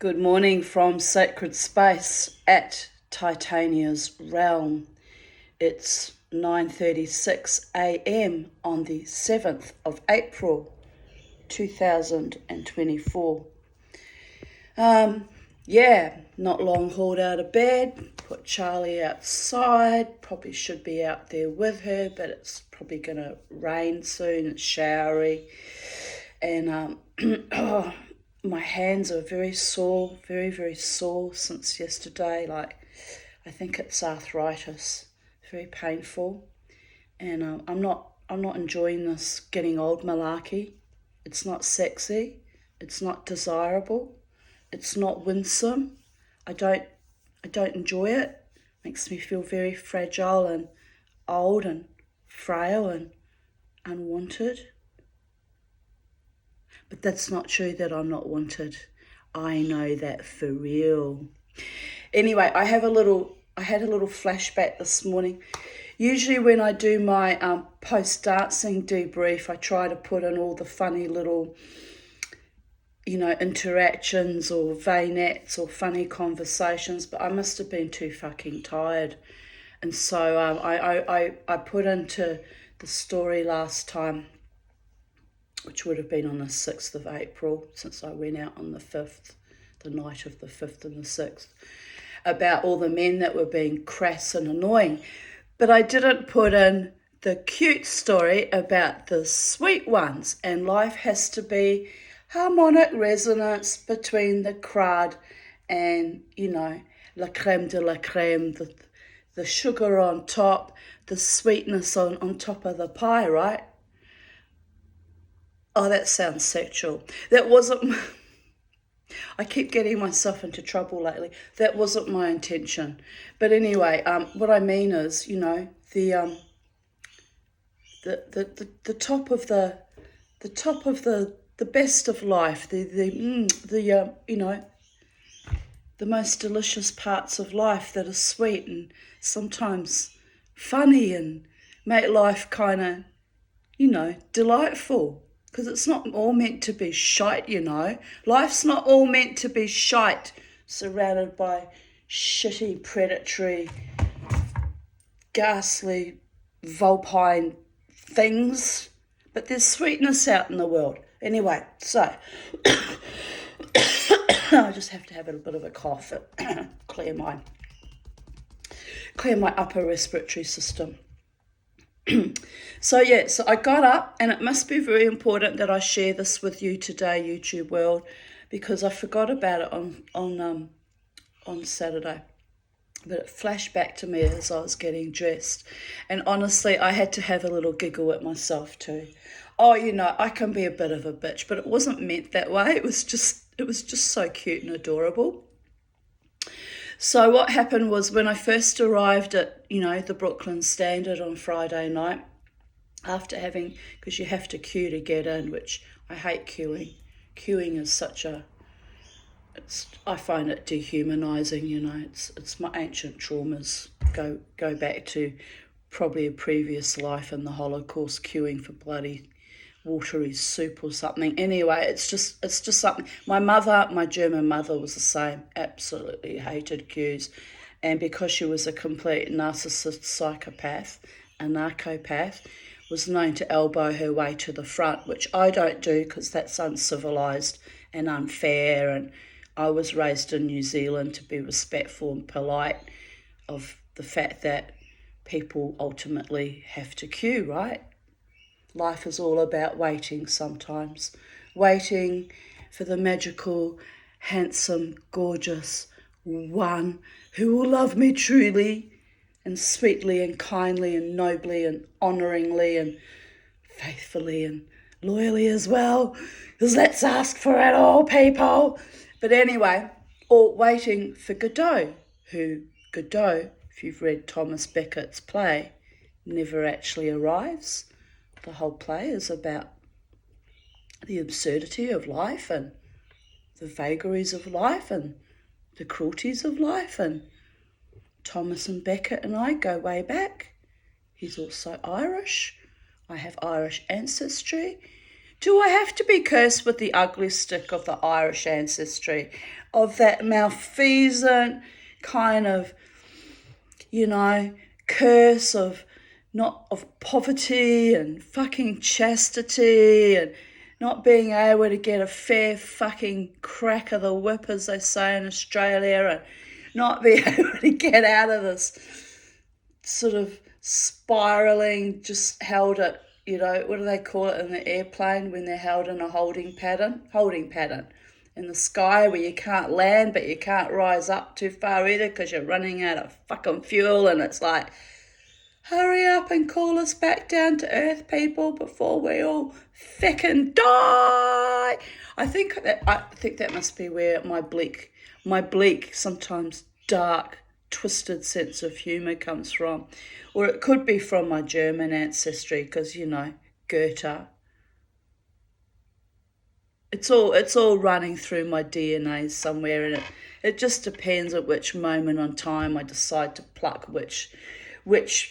Good morning from sacred space at Titania's realm. It's 9:36 a.m. on the 7th of April 2024. Not long hauled out of bed, put Charlie outside, probably should be out there with her, but it's probably going to rain soon, it's showery, and my hands are very sore, very, very sore since yesterday. I think it's arthritis, very painful, and I'm not enjoying this getting old malarkey. It's not sexy, it's not desirable, it's not winsome. I don't enjoy it. It makes me feel very fragile and old and frail and unwanted. But that's not true that I'm not wanted. I know that for real. Anyway, I had a little flashback this morning. Usually when I do my post-dancing debrief, I try to put in all the funny little, interactions or vignettes or funny conversations, but I must have been too fucking tired. And so I put into the story last time, which would have been on the 6th of April, since I went out on the 5th, the night of the 5th and the 6th, about all the men that were being crass and annoying. But I didn't put in the cute story about the sweet ones, and life has to be harmonic resonance between the crud and, la creme de la creme, the sugar on top, the sweetness on top of the pie, right? Oh, that sounds sexual. That wasn't... I keep getting myself into trouble lately. That wasn't my intention. But anyway, what I mean is, the top of the best of life, the most delicious parts of life that are sweet and sometimes funny and make life kind of, delightful. Because it's not all meant to be shite, Life's not all meant to be shite, surrounded by shitty, predatory, ghastly, vulpine things. But there's sweetness out in the world. Anyway, so I just have to have a bit of a cough to clear my upper respiratory system. So I got up, and it must be very important that I share this with you today, YouTube world, because I forgot about it on Saturday. But it flashed back to me as I was getting dressed, and honestly, I had to have a little giggle at myself too. Oh, I can be a bit of a bitch, but it wasn't meant that way. It was just so cute and adorable. So what happened was, when I first arrived at, the Brooklyn Standard on Friday night, after having, because you have to queue to get in, which I hate queuing. Queuing is I find it dehumanizing, it's my ancient traumas go back to probably a previous life in the Holocaust, queuing for bloody watery soup or something. Anyway, it's just something. My German mother was the same, absolutely hated queues. And because she was a complete narcissist psychopath, a narcopath, was known to elbow her way to the front, which I don't do because that's uncivilized and unfair. And I was raised in New Zealand to be respectful and polite of the fact that people ultimately have to queue, right? Life is all about waiting sometimes. Waiting for the magical, handsome, gorgeous one who will love me truly and sweetly and kindly and nobly and honouringly and faithfully and loyally as well. Because let's ask for it all, people. But anyway, or waiting for Godot, who Godot, if you've read Thomas Beckett's play, never actually arrives. The whole play is about the absurdity of life and the vagaries of life and the cruelties of life. And Thomas and Beckett and I go way back. He's also Irish. I have Irish ancestry. Do I have to be cursed with the ugly stick of the Irish ancestry, of that malfeasant kind of, curse of not of poverty and fucking chastity and not being able to get a fair fucking crack of the whip, as they say in Australia, and not be able to get out of this sort of spiraling, just held at, what do they call it in the airplane when they're held in a holding pattern in the sky, where you can't land but you can't rise up too far either because you're running out of fucking fuel, and it's like, hurry up and call us back down to earth, people, before we all fucking die. I think that must be where my bleak, sometimes dark, twisted sense of humour comes from. Or it could be from my German ancestry, because, Goethe. It's all running through my DNA somewhere, and it just depends at which moment on time I decide to pluck which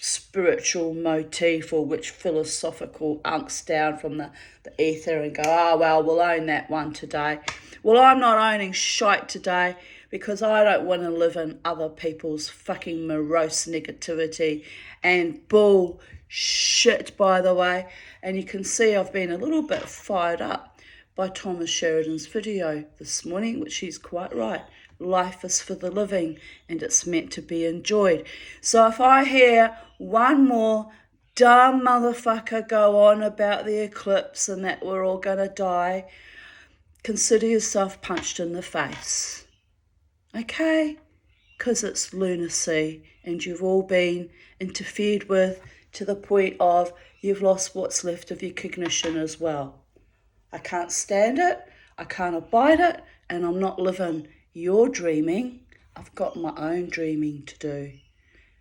spiritual motif or which philosophical angst down from the ether and go, well, we'll own that one today. Well, I'm not owning shite today, because I don't want to live in other people's fucking morose negativity and bullshit, by the way. And you can see I've been a little bit fired up by Thomas Sheridan's video this morning, which he's quite right. Life is for the living, and it's meant to be enjoyed. So if I hear one more dumb motherfucker go on about the eclipse and that we're all going to die, consider yourself punched in the face. Okay? Because it's lunacy, and you've all been interfered with to the point of you've lost what's left of your cognition as well. I can't stand it, I can't abide it, and I'm not living your dreaming. I've got my own dreaming to do.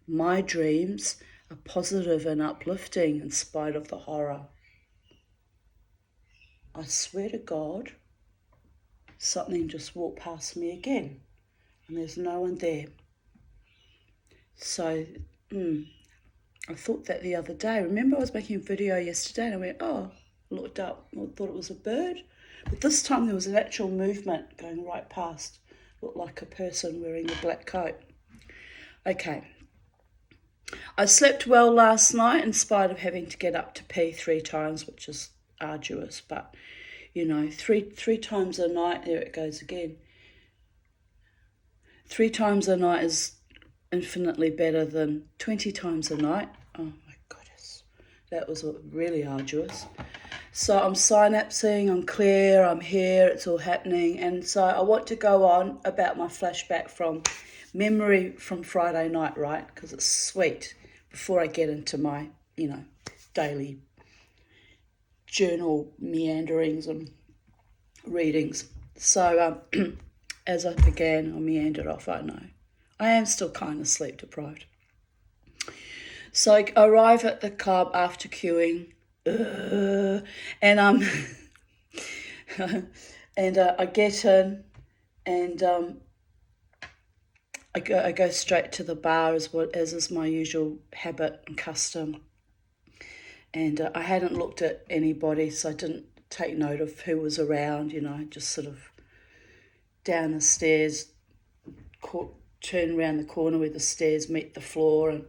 My dreams are positive and uplifting in spite of the horror. I swear to God, something just walked past me again, and there's no one there. So, I thought that the other day. Remember, I was making a video yesterday, and I went, looked up, I thought it was a bird. But this time there was an actual movement going right past. Looked like a person wearing a black coat. Okay. I slept well last night in spite of having to get up to pee 3 times, which is arduous. But, three times a night, there it goes again. 3 times a night is infinitely better than 20 times a night. Oh my goodness. That was really arduous. So I'm synapsing, I'm clear, I'm here, it's all happening. And so I want to go on about my flashback from memory from Friday night, right? Because it's sweet before I get into my, daily journal meanderings and readings. So as I began, I meandered off, I know. I am still kind of sleep deprived. So I arrive at the club after queuing. And I get in, and I go straight to the bar as is my usual habit and custom. And I hadn't looked at anybody, so I didn't take note of who was around. Just sort of down the stairs, turn around the corner where the stairs meet the floor, and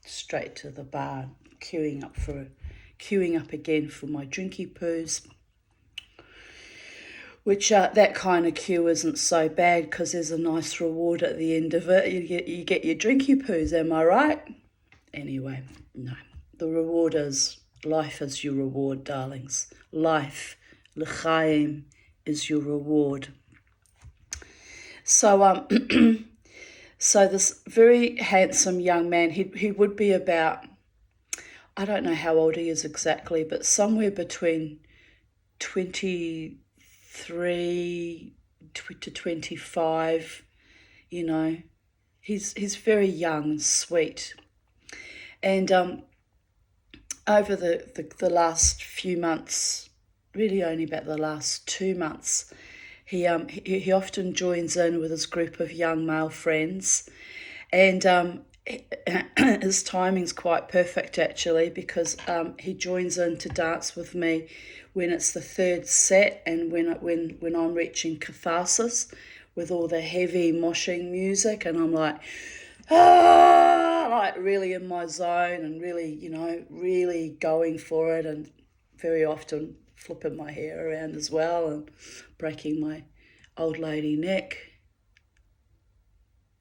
straight to the bar, queuing up again for my drinky poos, which that kind of queue isn't so bad because there's a nice reward at the end of it. You get your drinky poos, am I right? Anyway, no. The reward is, life is your reward, darlings. Life, l'chaim, is your reward. So so this very handsome young man, he would be about, I don't know how old he is exactly, but somewhere between 23 to 25, he's very young and sweet. And over the last few months, really only about the last 2 months, he often joins in with his group of young male friends, and his timing's quite perfect actually, because he joins in to dance with me when it's the third set, and when I'm reaching catharsis with all the heavy moshing music, and I'm like, like really in my zone and really, really going for it, and very often flipping my hair around as well and breaking my old lady neck.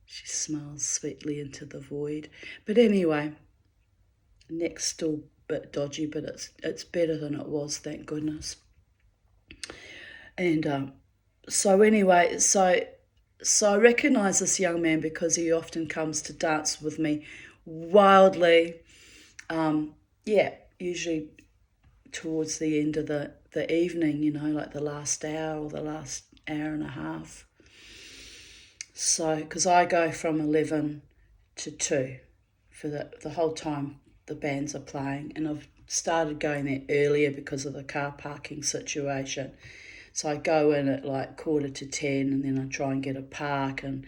She smiles sweetly into the void. But anyway, neck's still a bit dodgy, but it's better than it was, thank goodness. And so anyway, so I recognise this young man because he often comes to dance with me wildly. Usually towards the end of the evening, like the last hour or the last hour and a half. So, because I go from 11 to 2 for the whole time the bands are playing, and I've started going there earlier because of the car parking situation. So I go in at like 9:45, and then I try and get a park, and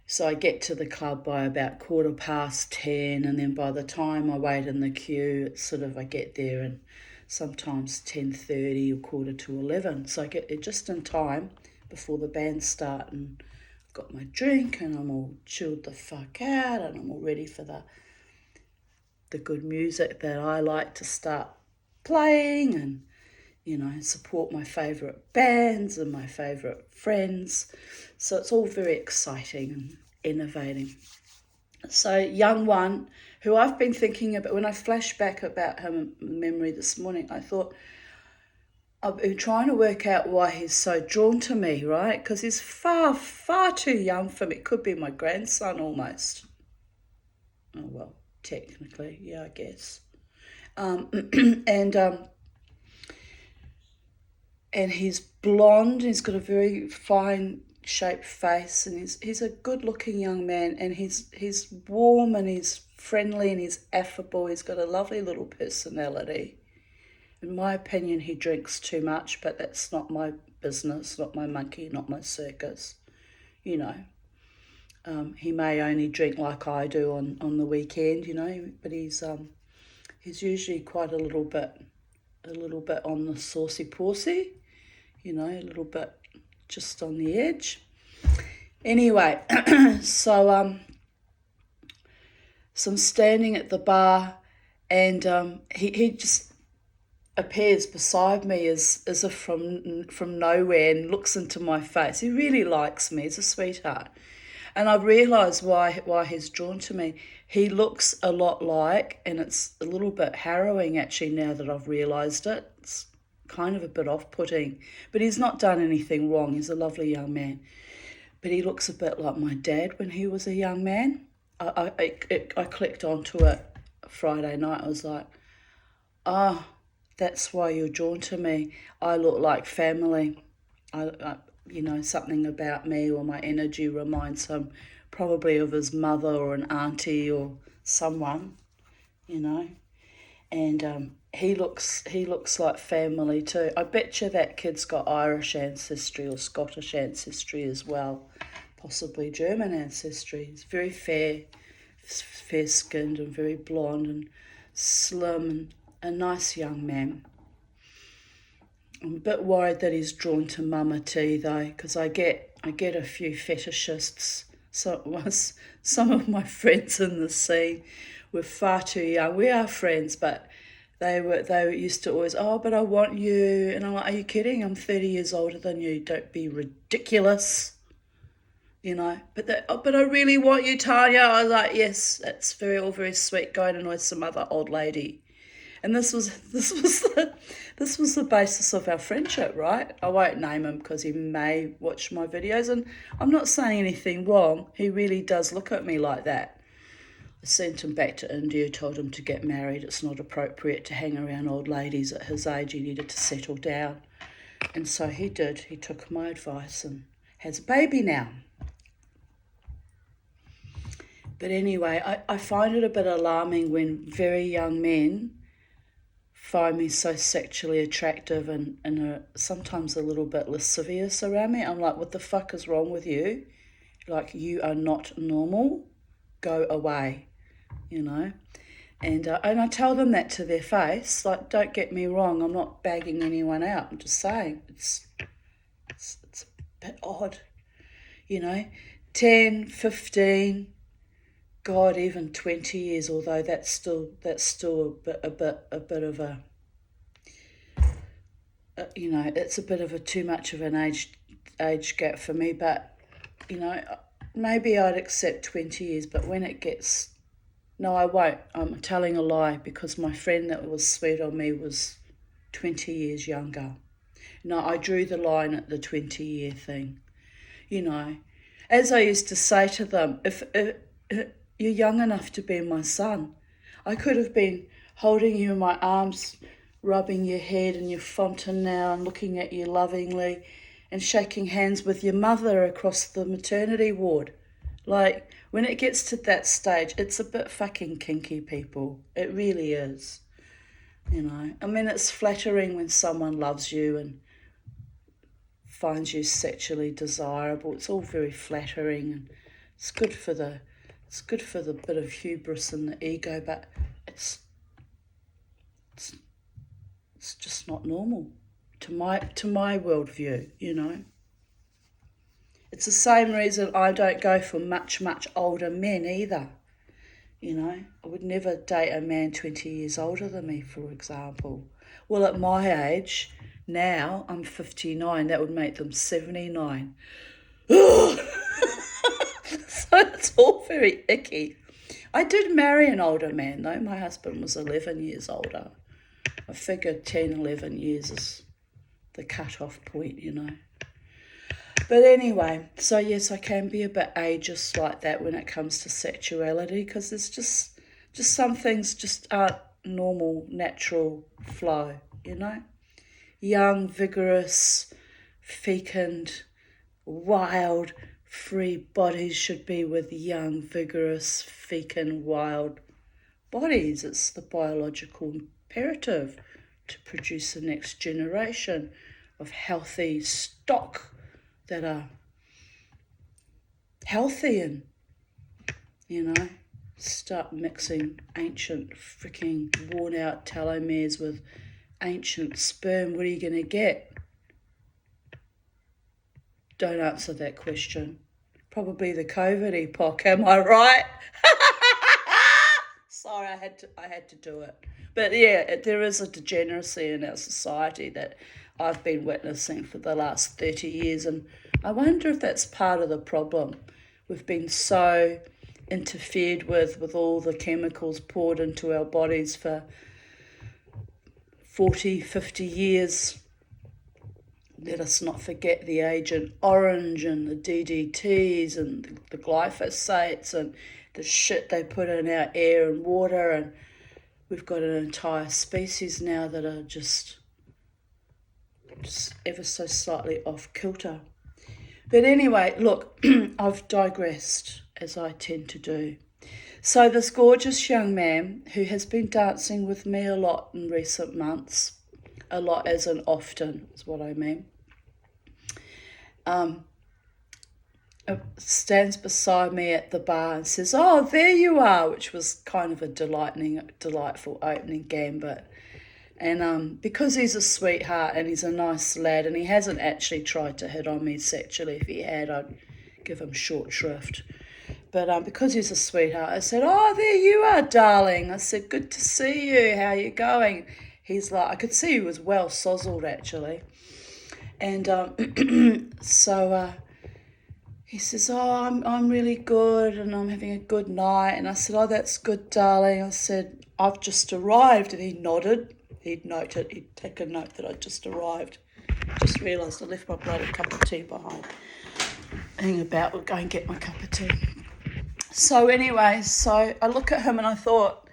so I get to the club by about 10:15, and then by the time I wait in the queue, it's sort of I get there and sometimes 10:30 or 10:45. So I get there just in time before the bands start, and I've got my drink and I'm all chilled the fuck out, and I'm all ready for the good music that I like to start playing, and support my favourite bands and my favourite friends. So it's all very exciting and innovating. So young one, who I've been thinking about, when I flashed back about him in memory this morning, I thought, I've been trying to work out why he's so drawn to me, right? Because he's far, far too young for me. Could be my grandson almost. Oh, well, technically, yeah, I guess. And he's blonde. He's got a very fine shaped face, and he's a good looking young man, and he's warm and he's friendly and he's affable. He's got a lovely little personality. In my opinion, he drinks too much, but that's not my business, not my monkey, not my circus. He may only drink like I do on the weekend, but he's usually quite a little bit on the saucy porsy, a little bit just on the edge. Anyway, so I'm standing at the bar, and he just appears beside me as if from nowhere, and looks into my face. He really likes me. He's a sweetheart. And I've realised why he's drawn to me. He looks a lot like, and it's a little bit harrowing actually now that I've realised it. It's kind of a bit off-putting. But he's not done anything wrong. He's a lovely young man. But he looks a bit like my dad when he was a young man. I clicked onto it Friday night. I was like, that's why you're drawn to me. I look like family. Something about me or my energy reminds him probably of his mother or an auntie or someone, and he looks like family too. I bet you that kid's got Irish ancestry or Scottish ancestry as well, possibly German ancestry. He's very fair-skinned and very blonde and slim, and a nice young man. I'm a bit worried that he's drawn to Mama T though, because I get a few fetishists. So some of my friends in the scene were far too young. We are friends, but they used to always, but I want you, and I'm like, are you kidding? I'm 30 years older than you. Don't be ridiculous. But I really want you, Tanya. I was like, yes, that's all very sweet. Go and annoy some other old lady. And this was the basis of our friendship, right? I won't name him because he may watch my videos, and I'm not saying anything wrong. He really does look at me like that. I sent him back to India, told him to get married. It's not appropriate to hang around old ladies at his age. He needed to settle down. And so he did. He took my advice and has a baby now. But anyway, I find it a bit alarming when very young men find me so sexually attractive and are sometimes a little bit lascivious around me. I'm like, what the fuck is wrong with you? Like, you are not normal. Go away. you know. And I tell them that to their face. Like, don't get me wrong, I'm not bagging anyone out. I'm just saying it's a bit odd, you know. 10, 15, God, even 20 years. Although that's still a bit of a you know, it's a bit of a too much of an age gap for me. But you know, maybe I'd accept 20 years. But when it gets no, I won't. I'm telling a lie because my friend that was sweet on me was 20 years younger. No, I drew the line at the 20-year thing. You know, as I used to say to them, if you're young enough to be my son, I could have been holding you in my arms, rubbing your head and your fontanelle and looking at you lovingly and shaking hands with your mother across the maternity ward. Like, when it gets to that stage, it's a bit fucking kinky, people. It really is. You know, I mean, it's flattering when someone loves you and finds you sexually desirable. It's all very flattering, and it's good for the bit of hubris and the ego, but it's just not normal to my worldview, you know. It's the same reason I don't go for much older men either. You know, I would never date a man 20 years older than me, for example. Well, at my age, now I'm 59, that would make them 79. So it's all very icky. I did marry an older man though. My husband was 11 years older. I figured 10, 11 years is the cut-off point, you know. But anyway, so yes, I can be a bit ageist like that when it comes to sexuality, because there's just some things just aren't normal, natural flow, you know. Young, vigorous, fecund, wild, free bodies should be with young, vigorous, fecund, wild bodies. It's the biological imperative to produce the next generation of healthy stock that are healthy, and, you know, start mixing ancient freaking worn out telomeres with ancient sperm. What are you going to get? Don't answer that question. Probably the COVID epoch, am I right? Sorry, I had to do it. But yeah, there is a degeneracy in our society that I've been witnessing for the last 30 years, and I wonder if that's part of the problem. We've been so interfered with all the chemicals poured into our bodies for 40, 50 years. Let us not forget the Agent Orange and the DDTs and the glyphosates and the shit they put in our air and water, and we've got an entire species now that are just ever so slightly off kilter. But anyway, look, I've digressed, as I tend to do. So this gorgeous young man who has been dancing with me a lot in recent months, a lot as in often is what I mean, stands beside me at the bar and says, "Oh, there you are," which was kind of a delightful opening gambit. And because he's a sweetheart and he's a nice lad and he hasn't actually tried to hit on me sexually, if he had, I'd give him short shrift. But because he's a sweetheart, I said, "Oh, there you are, darling." I said, "Good to see you. How you going?" He's like, I could see he was well sozzled actually. And so he says, "Oh, I'm really good and I'm having a good night." And I said, "Oh, that's good, darling." I said, "I've just arrived." And he nodded. He'd take a note that I'd just arrived. Just realised I left my bloody cup of tea behind. Hang about, we'll go and get my cup of tea. So anyway, so I look at him and I thought,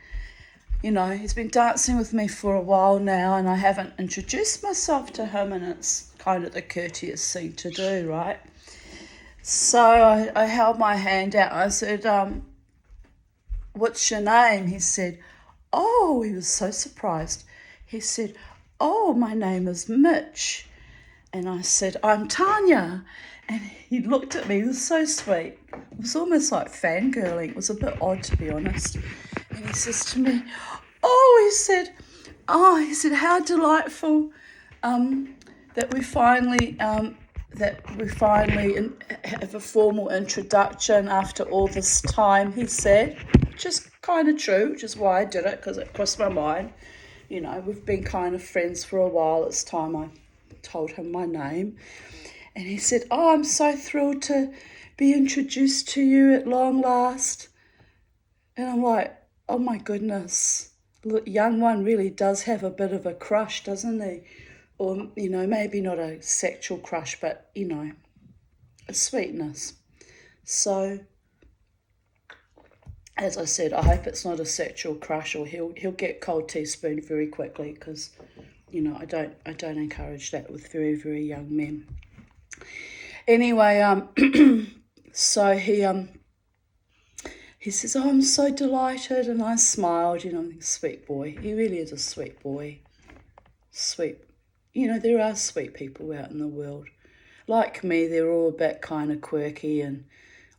you know, he's been dancing with me for a while now and I haven't introduced myself to him, and it's kind of the courteous thing to do, right? So I held my hand out. I said, "What's your name?" He said, "Oh," he was so surprised. He said, "Oh, my name is Mitch." And I said, "I'm Tanya." And he looked at me, he was so sweet. It was almost like fangirling. It was a bit odd, to be honest. And he says to me, he said, how delightful that we finally have a formal introduction after all this time, he said, which is kind of true, which is why I did it, because it crossed my mind. You know, we've been kind of friends for a while. It's time I told him my name. And he said, oh, I'm so thrilled to be introduced to you at long last. And I'm like, oh my goodness, look, young one really does have a bit of a crush, doesn't he? Or, you know, maybe not a sexual crush, but, you know, a sweetness. So, as I said, I hope it's not a sexual crush, or he'll get cold teaspoon very quickly, because, you know, I don't encourage that with very, very young men. Anyway, so he says, oh, I'm so delighted, and I smiled, you know, sweet boy. He really is a sweet boy. Sweet. You know, there are sweet people out in the world. Like me, they're all a bit kind of quirky and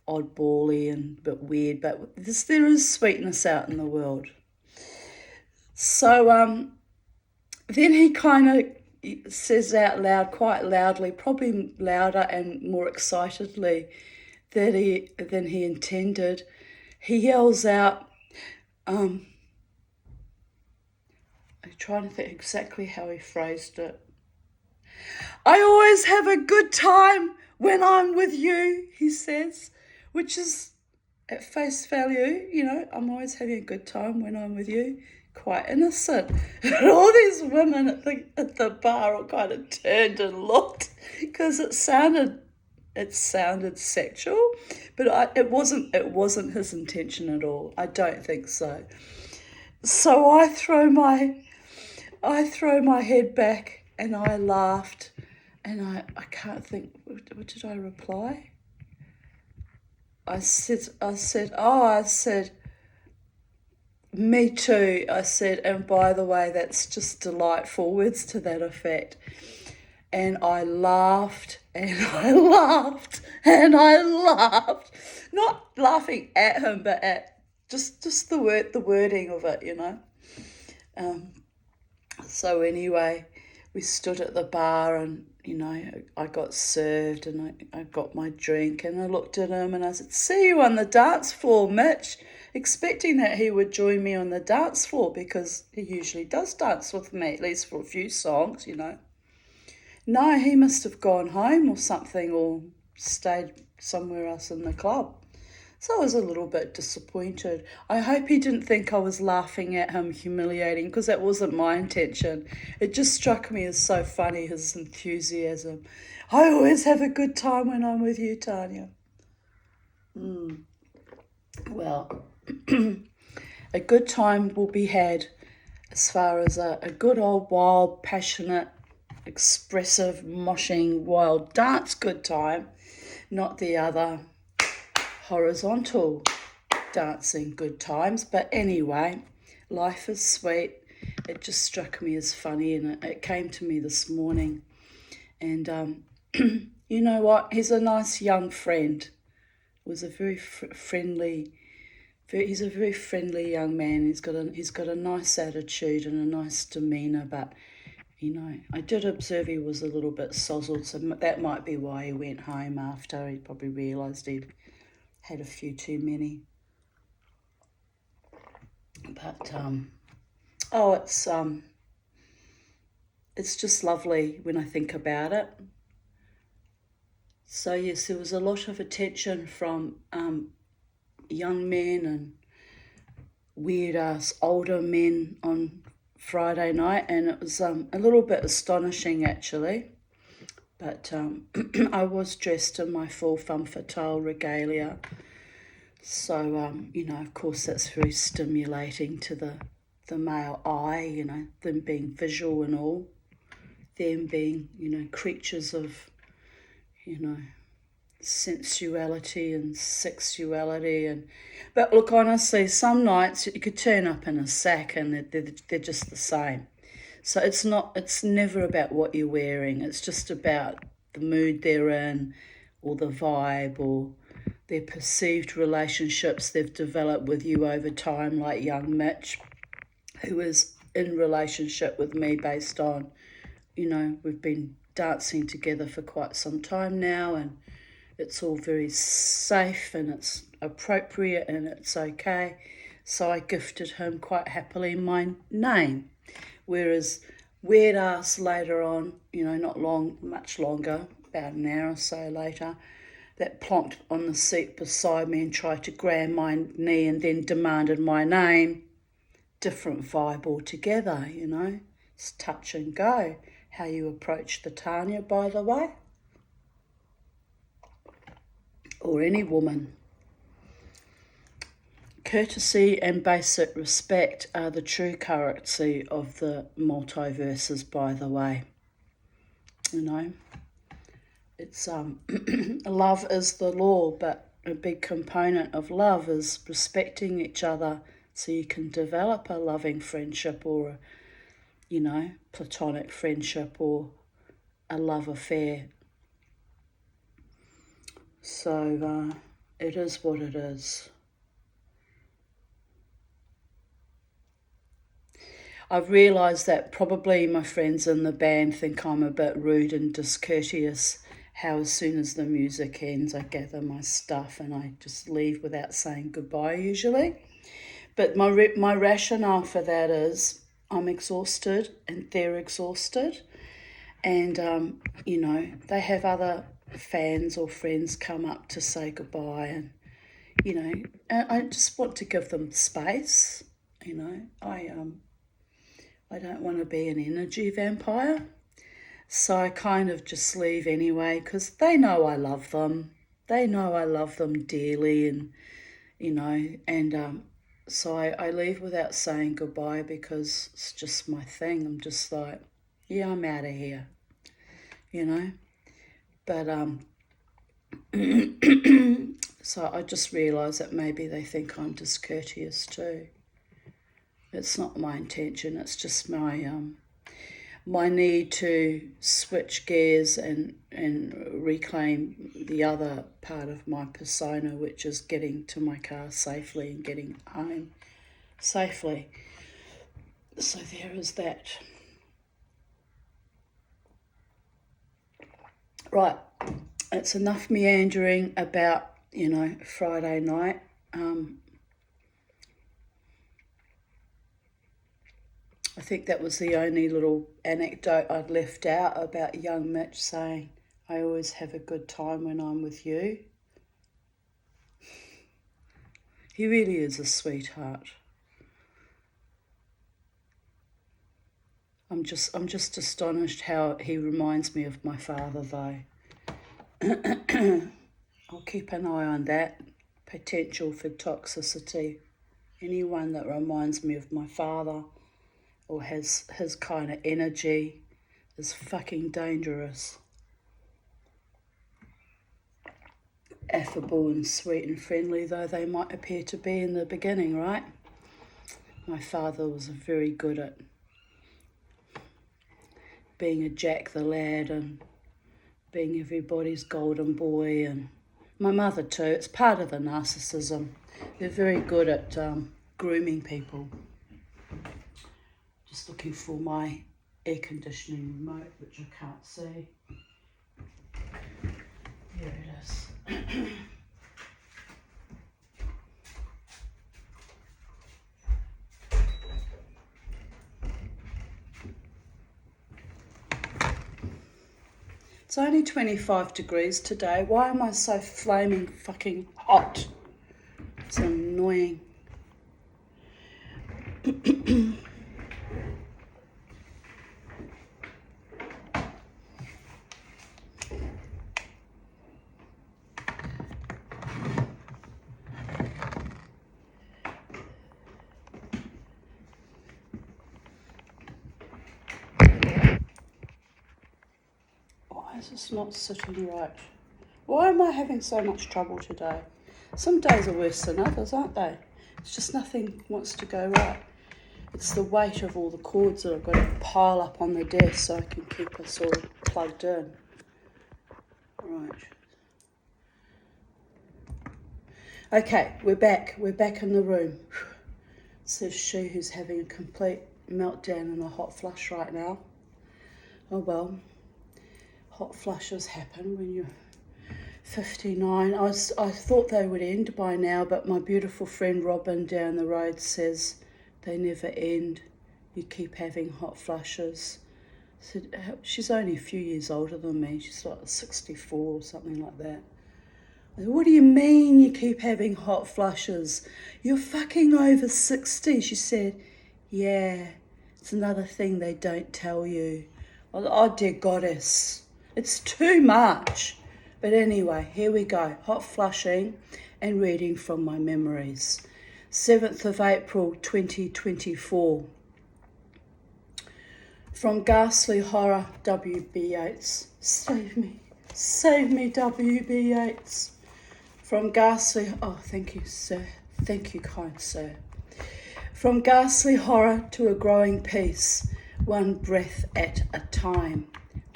oddbally and a bit weird, but there is sweetness out in the world. So then he kind of says out loud, quite loudly, probably louder and more excitedly than he intended. He yells out, I'm trying to think exactly how he phrased it. I always have a good time when I'm with you, he says, which is at face value, you know, I'm always having a good time when I'm with you. Quite innocent. And all these women at the bar all kind of turned and looked, because it sounded sexual, but it wasn't his intention at all. I don't think so. So I throw my head back and I laughed, and I can't think, what did I reply? I said, me too, I said, and by the way, that's just delightful, words to that effect. And I laughed, and I laughed, and I laughed. Not laughing at him, but at just the wording of it, you know. So anyway, we stood at the bar, and, you know, I got served, and I got my drink, and I looked at him and I said, see you on the dance floor, Mitch, expecting that he would join me on the dance floor, because he usually does dance with me, at least for a few songs, you know. No, he must have gone home or something, or stayed somewhere else in the club. So I was a little bit disappointed. I hope he didn't think I was laughing at him, humiliating, because that wasn't my intention. It just struck me as so funny, his enthusiasm. I always have a good time when I'm with you, Tanya. Well, a good time will be had as far as a good old wild, passionate, expressive, moshing, wild dance good time, not the other horizontal dancing good times. But anyway, life is sweet. It just struck me as funny, and it came to me this morning. And you know what? He's a nice young friend. Was a very friendly. He's a very friendly young man. He's got a nice attitude and a nice demeanour, but, you know, I did observe he was a little bit sozzled, so that might be why he went home after. He probably realised he'd had a few too many. But it's just lovely when I think about it. So yes, there was a lot of attention from young men and weird ass older men on Friday night, and it was a little bit astonishing actually. But I was dressed in my full femme fatale regalia, so you know, of course that's very stimulating to the male eye, you know, them being visual and all, them being, you know, creatures of, you know, sensuality and sexuality. But look, honestly, some nights you could turn up in a sack and they're just the same. So it's never about what you're wearing. It's just about the mood they're in, or the vibe, or their perceived relationships they've developed with you over time, like young Mitch, who is in relationship with me based on, we've been dancing together for quite some time now, and it's all very safe and it's appropriate and it's okay. So I gifted him quite happily my name. Whereas weird ass later on, not much longer, about an hour or so later, that plonked on the seat beside me and tried to grab my knee and then demanded my name. Different vibe altogether, It's touch and go. How you approach the Tanya, by the way. Or any woman. Courtesy and basic respect are the true currency of the multiverses, by the way. It's love is the law, but a big component of love is respecting each other so you can develop a loving friendship or platonic friendship or a love affair. So it is what it is. I've realised that probably my friends in the band think I'm a bit rude and discourteous. How as soon as the music ends, I gather my stuff and I just leave without saying goodbye usually. But my rationale for that is I'm exhausted and they're exhausted. And, they have other fans or friends come up to say goodbye and, I just want to give them space. I don't want to be an energy vampire. So I kind of just leave anyway because they know I love them. They know I love them dearly and, so I leave without saying goodbye because it's just my thing. I'm just like, yeah, I'm out of here, But, so I just realise that maybe they think I'm discourteous too. It's not my intention. It's just my need to switch gears and reclaim the other part of my persona, which is getting to my car safely and getting home safely. So there is that. Right, it's enough meandering about, Friday night. I think that was the only little anecdote I'd left out about young Mitch saying, I always have a good time when I'm with you. He really is a sweetheart. I'm just astonished how he reminds me of my father, though. I'll keep an eye on that. Potential for toxicity. Anyone that reminds me of my father or has his kind of energy is fucking dangerous. Affable and sweet and friendly though they might appear to be in the beginning, right? My father was very good at being a Jack the lad and being everybody's golden boy, and my mother too. It's part of the narcissism. They're very good at grooming people. Just looking for my air conditioning remote, which I can't see. Here it is. It's only 25 degrees today. Why am I so flaming fucking hot? It's annoying. This is not sitting right. Why am I having so much trouble today? Some days are worse than others, aren't they? It's just nothing wants to go right. It's the weight of all the cords that I've got to pile up on the desk so I can keep us all plugged in. Right. Okay, we're back. We're back in the room. Says she who's having a complete meltdown and a hot flush right now. Oh well, hot flushes happen when you're 59. I thought they would end by now, but my beautiful friend Robin down the road says they never end. You keep having hot flushes. So she's only a few years older than me. She's like 64 or something like that. I said, what do you mean you keep having hot flushes? You're fucking over 60. She said, yeah, it's another thing they don't tell you. Oh, dear goddess, it's too much. But anyway, here we go. Hot flushing and reading from my memories. 7th of April 2024. From Ghastly Horror, W.B. Yeats. Save me, W.B. Yeats. From Ghastly, oh, thank you, sir. Thank you, kind sir. From ghastly horror to a growing peace, one breath at a time,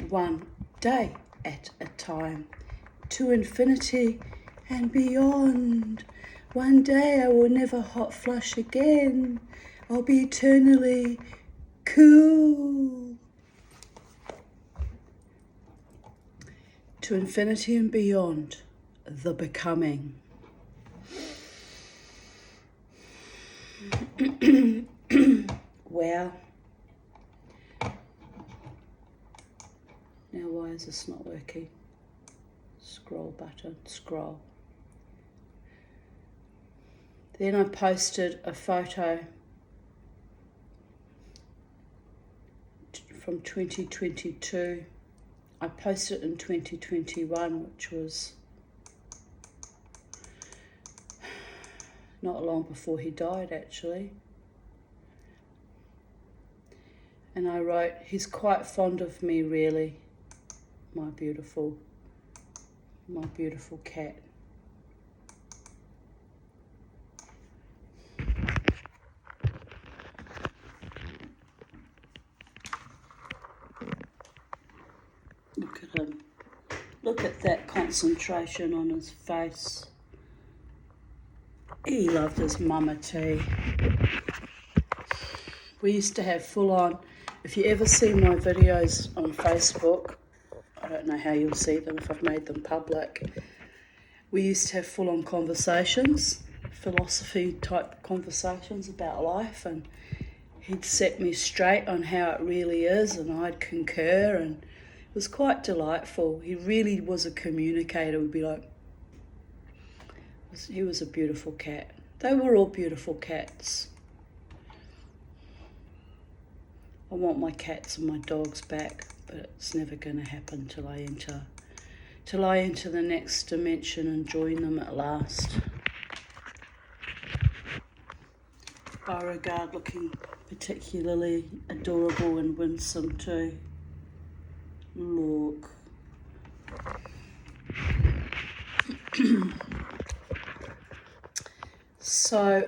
one day at a time, to infinity and beyond. One day I will never hot flush again. I'll be eternally cool. To infinity and beyond, the becoming. Wow. Now why is this not working? Scroll button, scroll. Then I posted a photo from 2022. I posted it in 2021, which was not long before he died, actually. And I wrote, he's quite fond of me, really, my beautiful cat. Look at him. Look at that concentration on his face. He loved his mama tea. We used to have full on, if you ever see my videos on Facebook, I don't know how you'll see them if I've made them public, we used to have full on conversations, philosophy type conversations about life, and he'd set me straight on how it really is and I'd concur, and it was quite delightful. He really was a communicator. We'd be like, he was a beautiful cat. They were all beautiful cats. I want my cats and my dogs back, but it's never going to happen till I enter the next dimension and join them at last. Beauregard looking particularly adorable and winsome too. Look. So,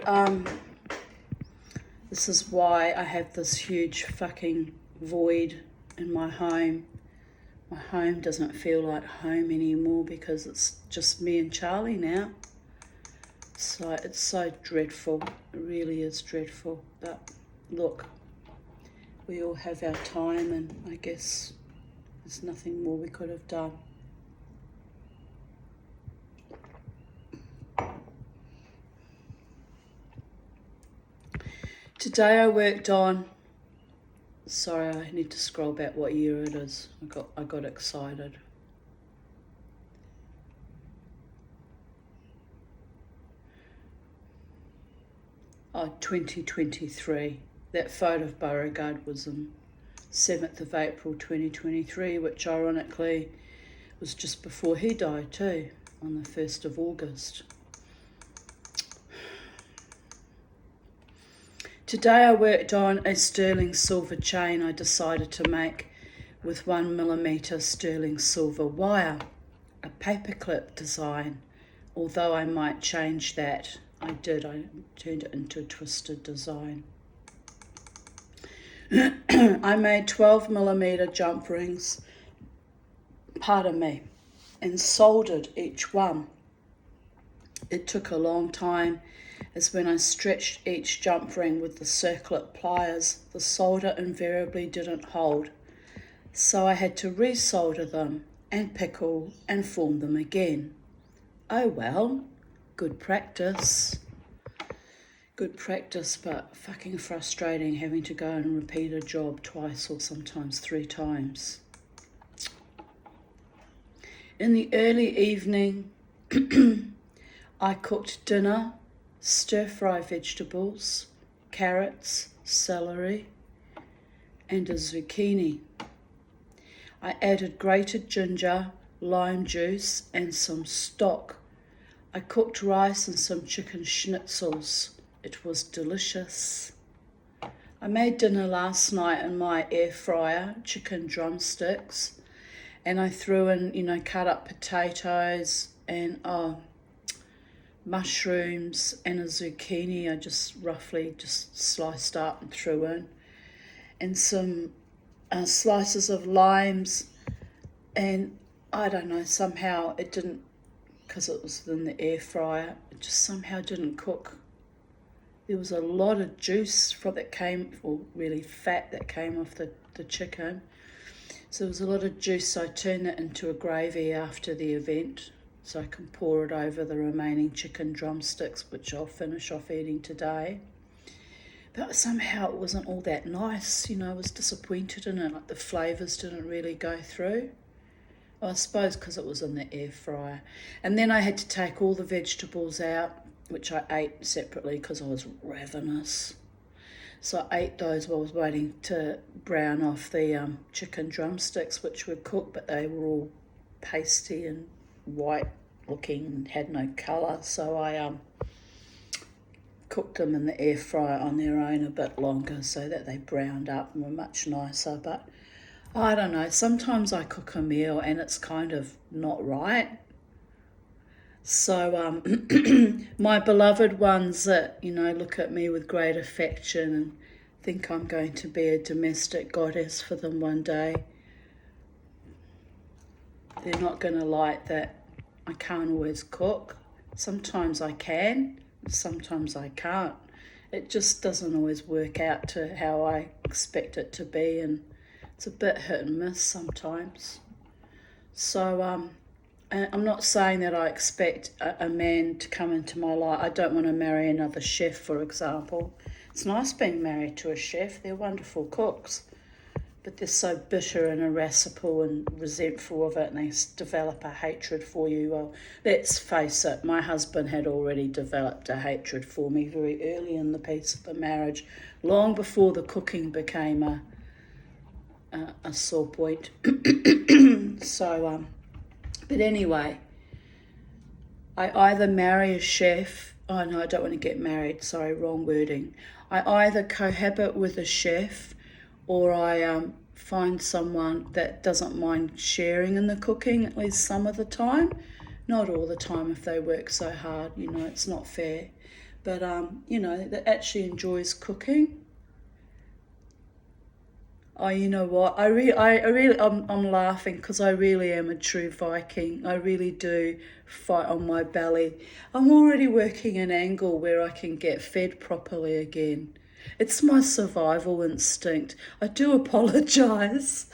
this is why I have this huge fucking void in my home. My home doesn't feel like home anymore because it's just me and Charlie now. So it's so dreadful. It really is dreadful. But look, we all have our time, and I guess there's nothing more we could have done. Today I worked on, sorry, I need to scroll back what year it is. I got excited. Oh, 2023. That photo of Beauregard was on 7th of April 2023, which ironically was just before he died too, on the 1st of August. Today I worked on a sterling silver chain I decided to make with 1mm sterling silver wire, a paperclip design, although I might change that. I turned it into a twisted design. I made 12mm jump rings, pardon me, and soldered each one. it took a long time, is when I stretched each jump ring with the circlip pliers, the solder invariably didn't hold. So I had to resolder them and pickle and form them again. Oh well, good practice. Good practice, but fucking frustrating having to go and repeat a job twice or sometimes 3 times. In the early evening, I cooked dinner, stir-fry vegetables, carrots, celery, and a zucchini. I added grated ginger, lime juice, and some stock. I cooked rice and some chicken schnitzels. It was delicious. I made dinner last night in my air fryer, chicken drumsticks, and I threw in, cut up potatoes and mushrooms and a zucchini. I just roughly sliced up and threw in, and some slices of limes, and I don't know, somehow it didn't, because it was in the air fryer, it just somehow didn't cook. There was a lot of juice that came, or really fat that came off the chicken. So there was a lot of juice, so I turned it into a gravy after the event, so I can pour it over the remaining chicken drumsticks, which I'll finish off eating today. But somehow it wasn't all that nice, I was disappointed in it, like the flavours didn't really go through. Well, I suppose because it was in the air fryer. And then I had to take all the vegetables out, which I ate separately because I was ravenous. So I ate those while I was waiting to brown off the chicken drumsticks, which were cooked, but they were all pasty and white looking and had no colour. So I cooked them in the air fryer on their own a bit longer so that they browned up and were much nicer. But I don't know, sometimes I cook a meal and it's kind of not right. So my beloved ones that, look at me with great affection and think I'm going to be a domestic goddess for them one day, they're not going to like that I can't always cook. Sometimes I can, sometimes I can't. It just doesn't always work out to how I expect it to be, and it's a bit hit and miss sometimes. So I'm not saying that I expect a man to come into my life. I don't want to marry another chef, for example. It's nice being married to a chef. They're wonderful cooks. But they're so bitter and irascible and resentful of it, and they develop a hatred for you. Well, let's face it, my husband had already developed a hatred for me very early in the piece of the marriage, long before the cooking became a sore point. But anyway, I either marry a chef. Oh no, I don't want to get married. Sorry, wrong wording. I either cohabit with a chef, or I find someone that doesn't mind sharing in the cooking, at least some of the time. Not all the time if they work so hard, it's not fair. But, that actually enjoys cooking. Oh, you know what? I'm laughing because I really am a true Viking. I really do fight on my belly. I'm already working an angle where I can get fed properly again. It's my survival instinct. I do apologise.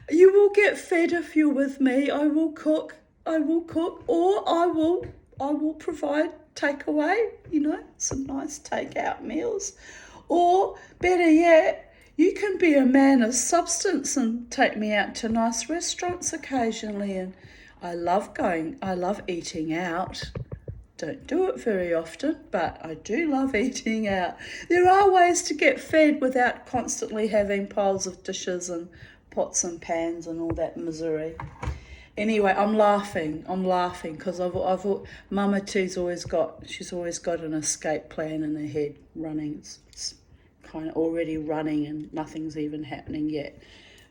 You will get fed if you're with me. I will cook, or I will provide takeaway, some nice takeout meals. Or better yet, you can be a man of substance and take me out to nice restaurants occasionally. And I love eating out. Don't do it very often, but I do love eating out. There are ways to get fed without constantly having piles of dishes and pots and pans and all that misery. Anyway, I'm laughing because Mama T's she's always got an escape plan in her head running. It's kind of already running and nothing's even happening yet.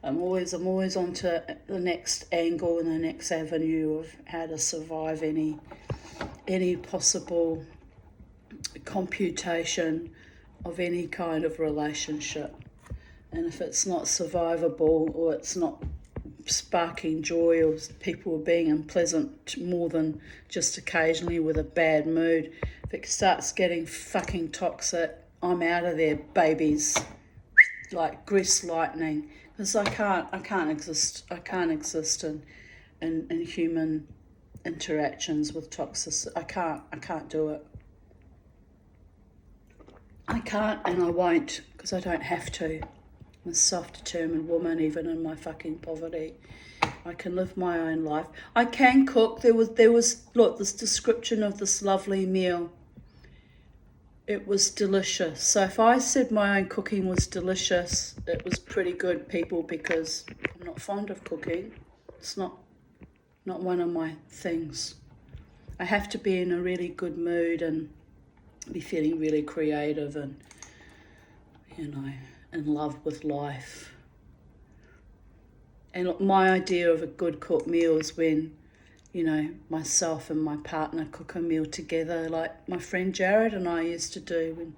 I'm always on to the next angle and the next avenue of how to survive any possible computation of any kind of relationship. And if it's not survivable or it's not sparking joy, or people were being unpleasant more than just occasionally with a bad mood. If it starts getting fucking toxic, I'm out of there, babies. Like grease lightning. Because I can't exist in human interactions with toxicity. I can't do it. I can't, and I won't, because I don't have to. I'm a self-determined woman, even in my fucking poverty. I can live my own life. I can cook. There was look, this description of this lovely meal. It was delicious. So if I said my own cooking was delicious, it was pretty good, people, because I'm not fond of cooking. It's not one of my things. I have to be in a really good mood and be feeling really creative and, in love with life. And look, my idea of a good cooked meal is when, myself and my partner cook a meal together, like my friend Jared and I used to do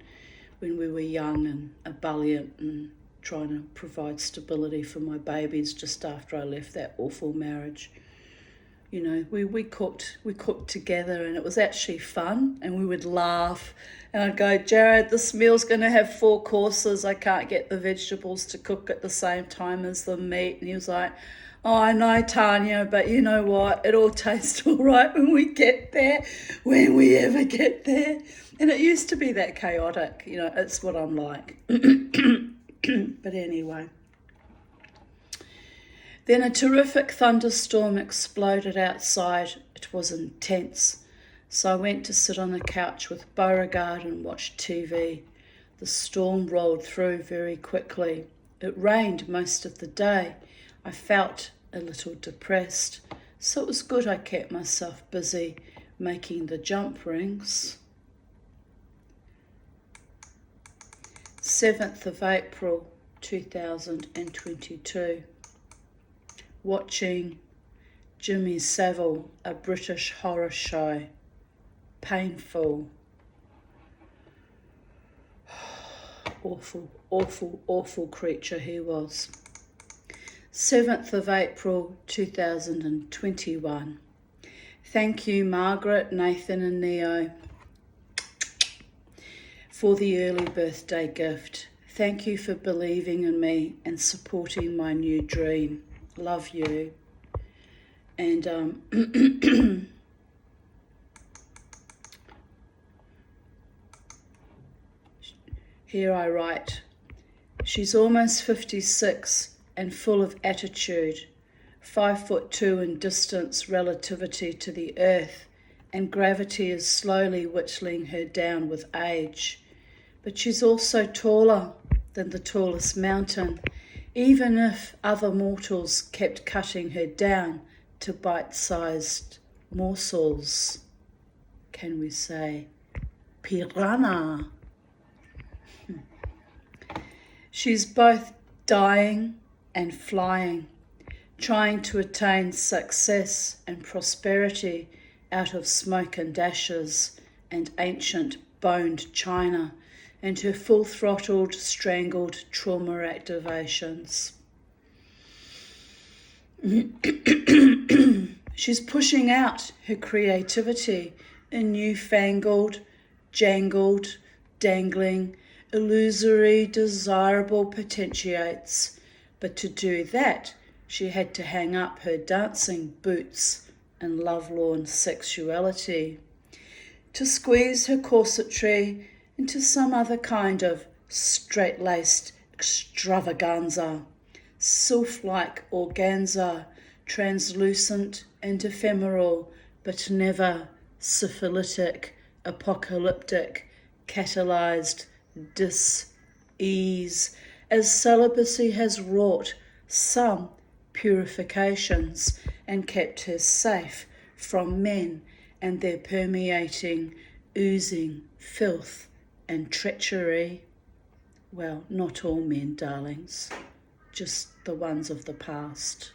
when we were young and ebullient and trying to provide stability for my babies just after I left that awful marriage. We cooked together, and it was actually fun, and we would laugh, and I'd go, Jared, this meal's going to have 4 courses. I can't get the vegetables to cook at the same time as the meat. And he was like, oh, I know, Tanya, but you know what? It all tastes all right when we get there, when we ever get there. And it used to be that chaotic, it's what I'm like. But anyway. Then a terrific thunderstorm exploded outside. It was intense. So I went to sit on the couch with Beauregard and watch TV. The storm rolled through very quickly. It rained most of the day. I felt a little depressed. So it was good I kept myself busy making the jump rings. 7th of April 2022. Watching Jimmy Savile, a British horror show. Painful. Awful, awful, awful creature he was. 7th of April 2021. Thank you, Margaret, Nathan and Neo, for the early birthday gift. Thank you for believing in me and supporting my new dream. Love you. And here I write, she's almost 56 and full of attitude, 5'2" in distance relativity to the earth, and gravity is slowly whittling her down with age. But she's also taller than the tallest mountain, even if other mortals kept cutting her down to bite-sized morsels. Can we say piranha? She's both dying and flying, trying to attain success and prosperity out of smoke and ashes and ancient boned china, and her full-throttled, strangled trauma activations. She's pushing out her creativity in newfangled, jangled, dangling, illusory, desirable potentiates. But to do that, she had to hang up her dancing boots and lovelorn sexuality, to squeeze her corsetry into some other kind of straight-laced extravaganza, sylph-like organza, translucent and ephemeral, but never syphilitic, apocalyptic, catalyzed dis-ease, as celibacy has wrought some purifications and kept her safe from men and their permeating, oozing filth and treachery. Well, not all men, darlings, just the ones of the past.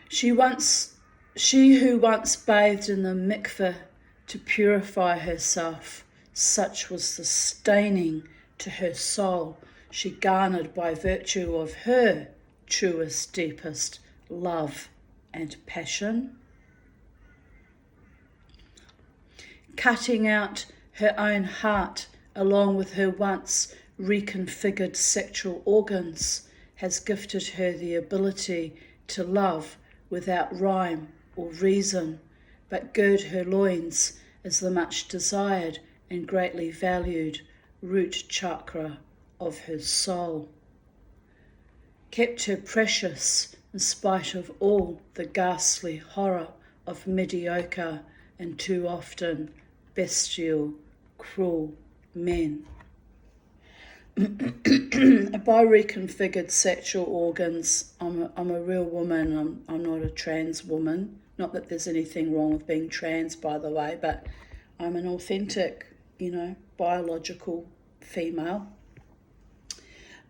She who once bathed in the mikveh to purify herself, such was the staining to her soul she garnered by virtue of her truest, deepest love and passion. Cutting out her own heart along with her once reconfigured sexual organs has gifted her the ability to love without rhyme or reason, but gird her loins as the much desired and greatly valued root chakra of her soul. Kept her precious in spite of all the ghastly horror of mediocre and too often bestial, cruel men. By reconfigured sexual organs, I'm a real woman. I'm not a trans woman. Not that there's anything wrong with being trans, by the way, but I'm an authentic, biological female.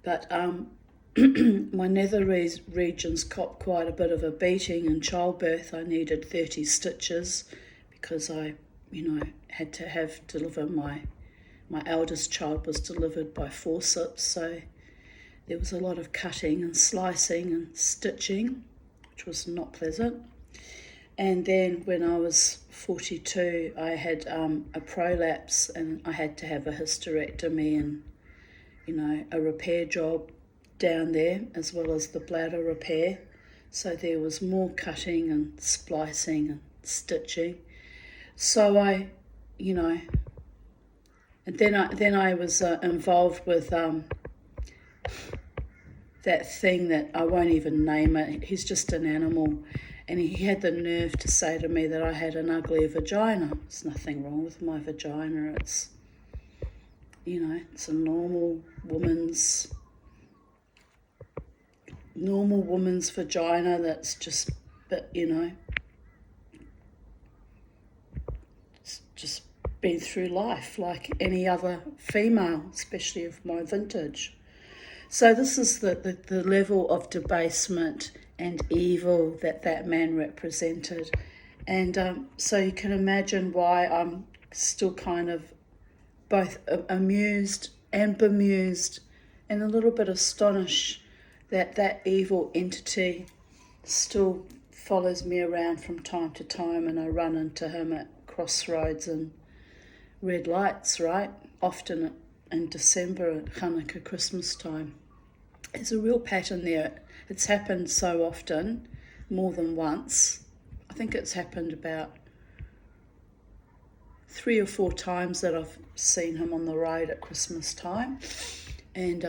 But my nether regions copped quite a bit of a beating in childbirth. I needed 30 stitches because I had to deliver my eldest child was delivered by forceps, so there was a lot of cutting and slicing and stitching, which was not pleasant. And then when I was 42, I had a prolapse and I had to have a hysterectomy and, a repair job down there as well as the bladder repair. So there was more cutting and splicing and stitching. So I, and then I was involved with that thing that I won't even name it. He's just an animal, and he had the nerve to say to me that I had an ugly vagina. There's nothing wrong with my vagina. It's, it's a normal woman's vagina that's just, but just been through life like any other female, especially of my vintage. So this is the level of debasement and evil that man represented. And so you can imagine why I'm still kind of both amused and bemused and a little bit astonished that evil entity still follows me around from time to time, and I run into him at crossroads and red lights, right? Often in December at Hanukkah, Christmas time. There's a real pattern there. It's happened so often, more than once. I think it's happened about 3 or 4 times that I've seen him on the road at Christmas time. And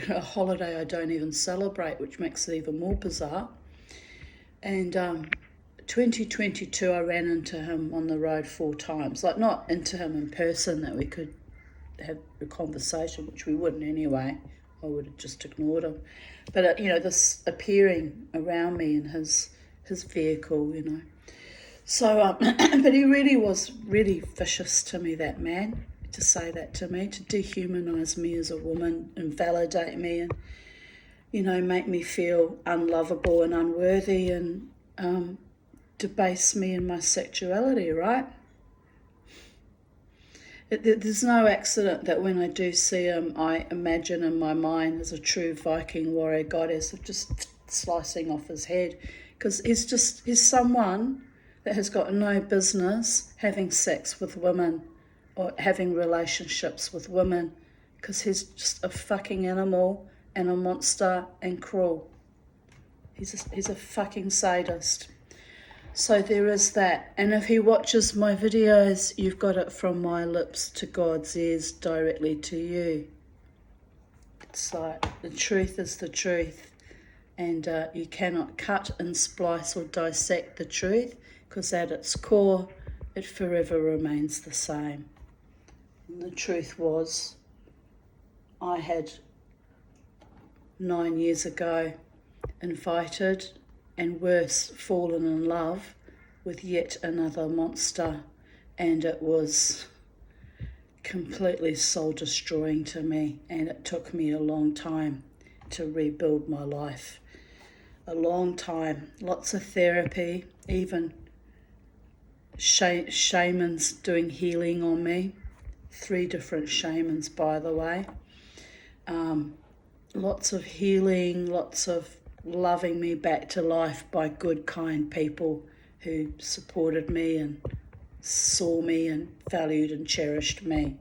a holiday I don't even celebrate, which makes it even more bizarre. And 2022, I ran into him on the road 4 times. Like, not into him in person that we could have a conversation, which we wouldn't anyway. I would have just ignored him. But, this appearing around me in his vehicle, So, but he really was really vicious to me, that man, to say that to me, to dehumanise me as a woman, invalidate me and, make me feel unlovable and unworthy and debase me in my sexuality, right? There's no accident that when I do see him, I imagine in my mind as a true Viking warrior goddess of just slicing off his head, because he's someone that has got no business having sex with women or having relationships with women, because he's just a fucking animal and a monster and cruel. He's a fucking sadist. So there is that. And if he watches my videos, you've got it from my lips to God's ears directly to you. It's like the truth is the truth. And you cannot cut and splice or dissect the truth, because at its core, it forever remains the same. And the truth was, I had 9 years ago invited and worse, fallen in love with yet another monster, and it was completely soul-destroying to me, and it took me a long time to rebuild my life. A long time, lots of therapy, even shamans doing healing on me, 3 different shamans, by the way. lots of healing, lots of loving me back to life by good, kind people who supported me and saw me and valued and cherished me.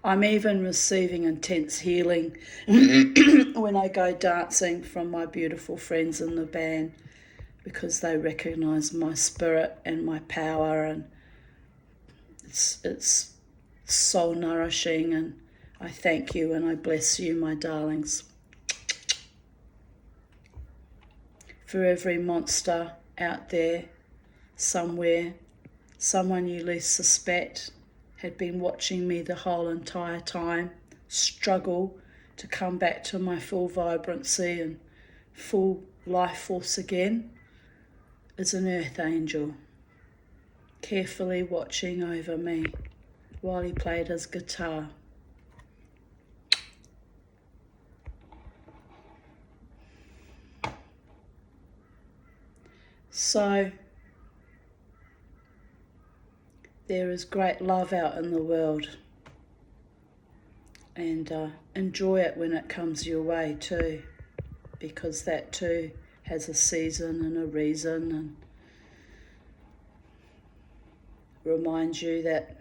I'm even receiving intense healing when I go dancing from my beautiful friends in the band, because they recognise my spirit and my power, and it's soul nourishing, and I thank you and I bless you, my darlings. For every monster out there somewhere, someone you least suspect had been watching me the whole entire time struggle to come back to my full vibrancy and full life force again, is an earth angel, carefully watching over me while he played his guitar. So there is great love out in the world, and enjoy it when it comes your way too, because that too has a season and a reason, and reminds you that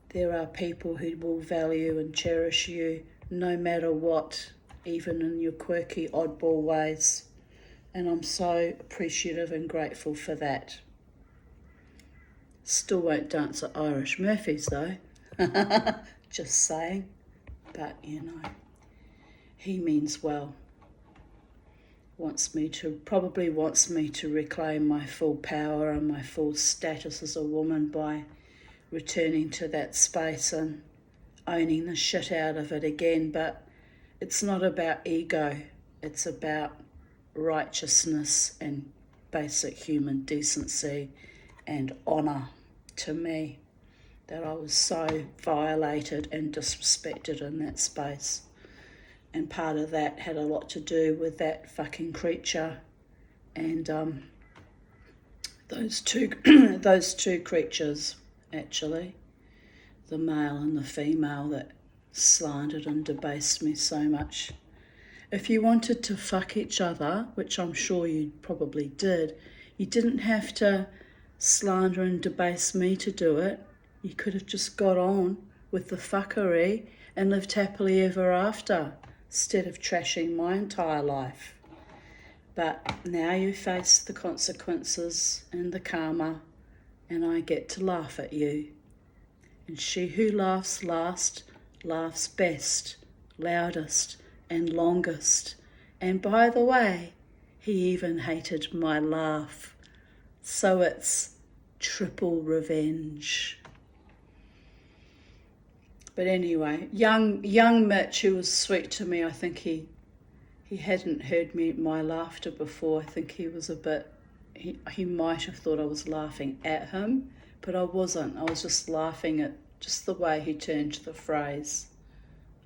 there are people who will value and cherish you no matter what, even in your quirky oddball ways, and I'm so appreciative and grateful for that. Still won't dance at Irish Murphy's though. Just saying. But you know, he means well. Probably wants me to reclaim my full power and my full status as a woman by returning to that space and owning the shit out of it again. But it's not about ego. It's about righteousness and basic human decency and honour to me, that I was so violated and disrespected in that space. And part of that had a lot to do with that fucking creature and those two those two creatures, actually, the male and the female, that slandered and debased me so much. If you wanted to fuck each other, which I'm sure you probably did, you didn't have to slander and debase me to do it. You could have just got on with the fuckery and lived happily ever after, instead of trashing my entire life. But now you face the consequences and the karma, and I get to laugh at you. And she who laughs last laughs best, loudest and longest. And by the way, he even hated my laugh. So it's triple revenge. But anyway, young Mitch, who was sweet to me, I think he hadn't heard my laughter before. I think he was a bit, he might have thought I was laughing at him, but I wasn't. I was just laughing at just the way he turned to the phrase,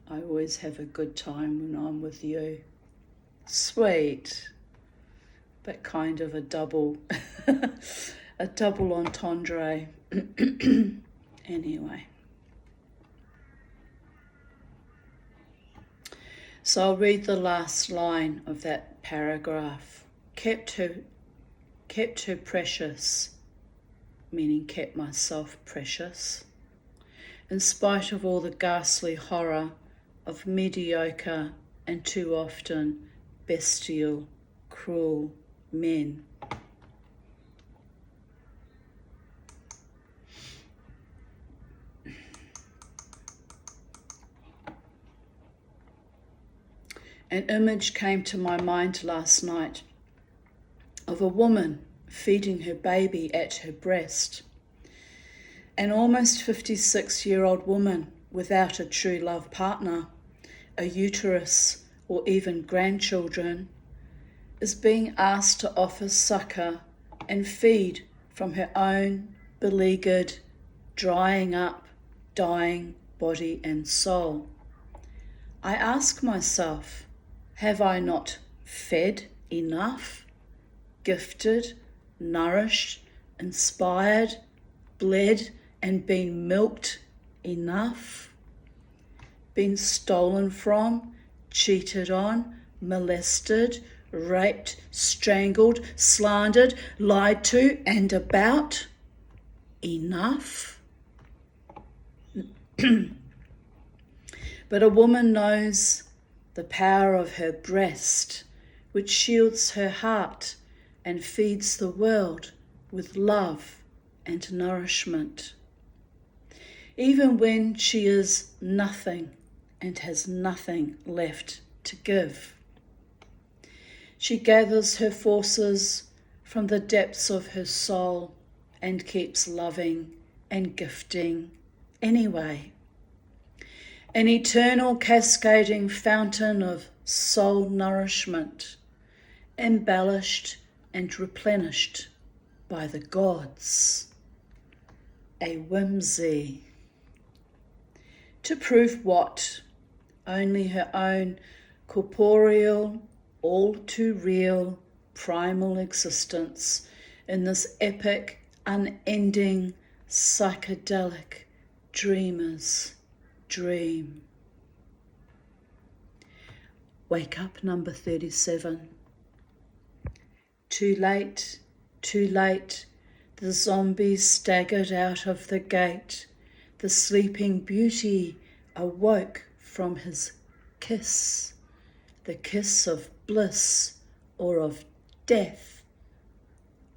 I always have a good time when I'm with you. Sweet, but kind of a double, a double entendre. Anyway. So I'll read the last line of that paragraph. Kept her precious, meaning kept myself precious, in spite of all the ghastly horror of mediocre and too often bestial, cruel men. An image came to my mind last night of a woman feeding her baby at her breast. An almost 56-year-old woman without a true love partner, a uterus, or even grandchildren, is being asked to offer succor and feed from her own beleaguered, drying up, dying body and soul. I ask myself, have I not fed enough, gifted, nourished, inspired, bled, and been milked enough? Been stolen from, cheated on, molested, raped, strangled, slandered, lied to, and about. Enough. But a woman knows the power of her breast, which shields her heart and feeds the world with love and nourishment. Even when she is nothing and has nothing left to give. She gathers her forces from the depths of her soul and keeps loving and gifting anyway. An eternal cascading fountain of soul nourishment, embellished and replenished by the gods. A whimsy. To prove what? Only her own corporeal, all too real, primal existence in this epic, unending, psychedelic dreamer's dream. Wake up, number 37. Too late, too late. The zombie staggered out of the gate. The sleeping beauty awoke from his kiss, the kiss of bliss or of death,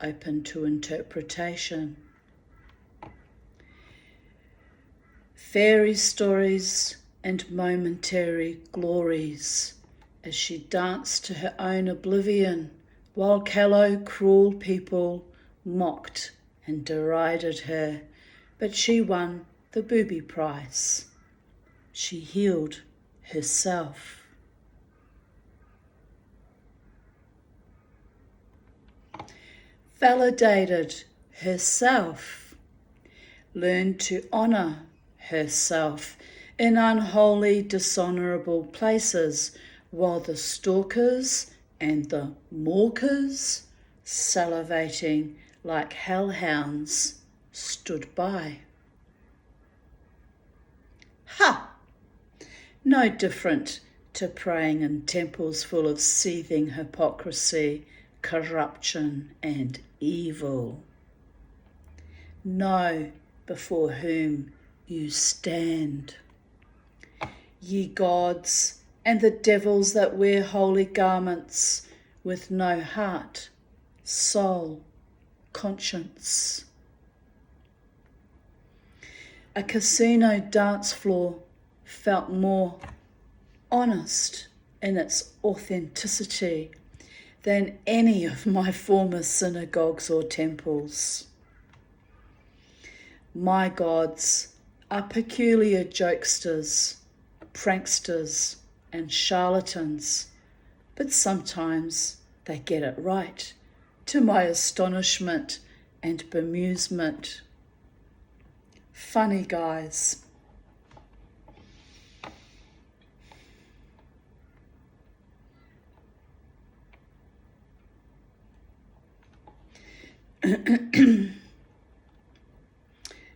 open to interpretation. Fairy stories and momentary glories as she danced to her own oblivion while callow, cruel people mocked and derided her, but she won the booby prize. She healed herself. Validated herself. Learned to honour herself in unholy, dishonourable places, while the stalkers and the mawkers, salivating like hellhounds, stood by. Ha! No different to praying in temples full of seething hypocrisy, corruption and evil. Know before whom you stand. Ye gods and the devils that wear holy garments with no heart, soul, conscience. A casino dance floor felt more honest in its authenticity than any of my former synagogues or temples. My gods are peculiar jokesters, pranksters, and charlatans, but sometimes they get it right, to my astonishment and bemusement. Funny guys.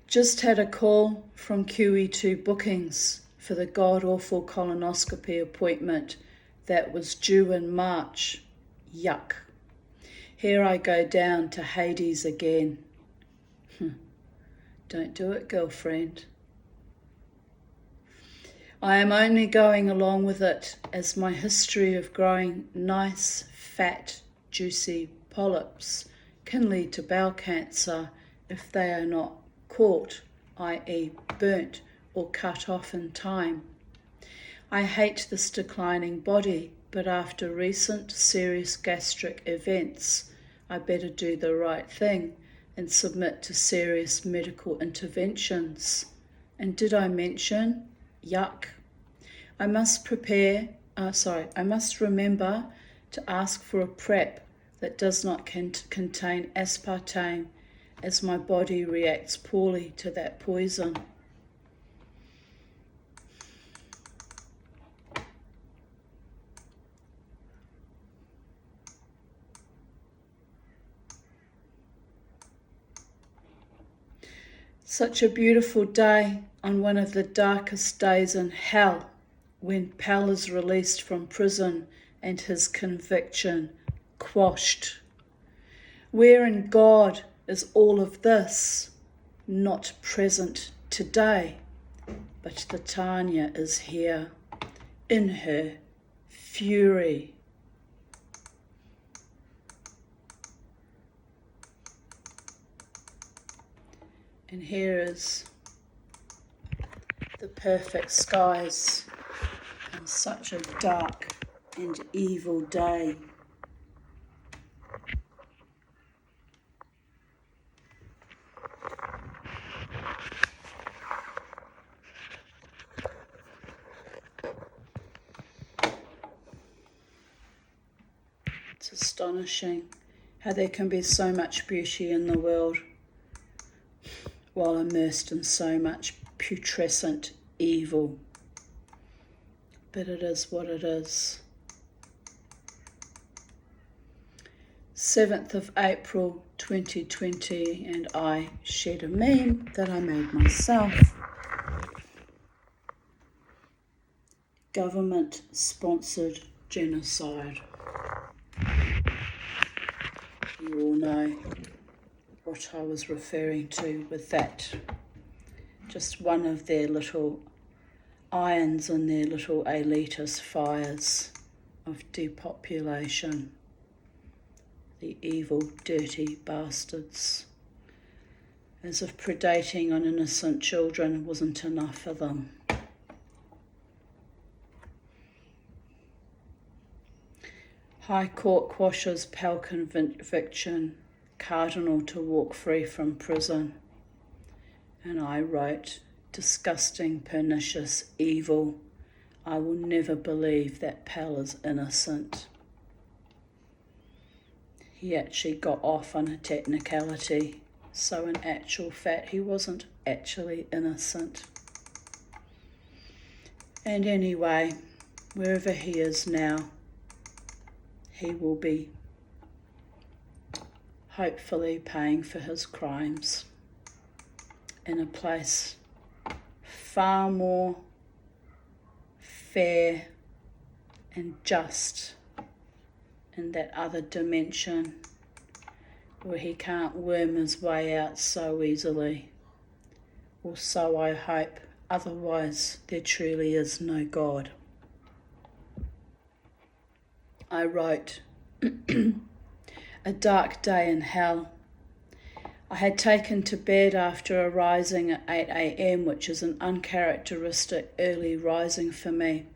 Just had a call from QE2 bookings for the god-awful colonoscopy appointment that was due in March. Yuck. Here I go down to Hades again. Don't do it, girlfriend. I am only going along with it as my history of growing nice, fat, juicy polyps can lead to bowel cancer if they are not caught, i.e. burnt or cut off in time. I hate this declining body, but after recent serious gastric events, I better do the right thing and submit to serious medical interventions. And did I mention? Yuck. I must remember to ask for a PrEP that does not contain aspartame, as my body reacts poorly to that poison. Such a beautiful day on one of the darkest days in hell, when Pell is released from prison and his conviction quashed? Where in God is all of this? Not present today, but the Tanya is here in her fury. And here is the perfect skies on such a dark and evil day. It's astonishing how there can be so much beauty in the world while immersed in so much putrescent evil. But it is what it is. 7th of April 2020, and I shared a meme that I made myself. Government-sponsored genocide. You all know what I was referring to with that. Just one of their little irons in their little elitist fires of depopulation. The evil, dirty bastards. As if predating on innocent children wasn't enough for them. High Court quashes Pell conviction, Cardinal to walk free from prison. And I wrote, disgusting, pernicious, evil. I will never believe that Pell is innocent. He actually got off on a technicality, so in actual fact he wasn't actually innocent. And anyway, wherever he is now, he will be hopefully paying for his crimes in a place far more fair and just, in that other dimension where he can't worm his way out so easily, or so I hope. Otherwise there truly is no God. I wrote, a dark day in hell. I had taken to bed after arising at 8 a.m, which is an uncharacteristic early rising for me.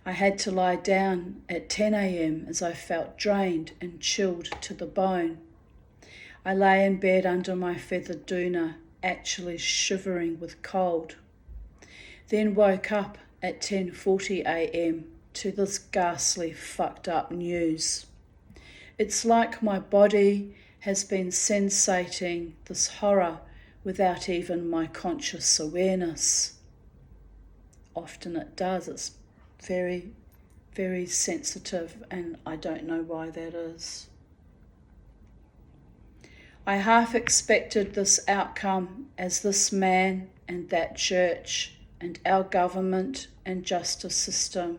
I had to lie down at 10 a.m. as I felt drained and chilled to the bone. I lay in bed under my feathered doona, actually shivering with cold. Then woke up at 10:40 a.m. to this ghastly fucked up news. It's like my body has been sensating this horror without even my conscious awareness. Often it does. It's very, very sensitive, and I don't know why that is. I half expected this outcome as this man and that church and our government and justice system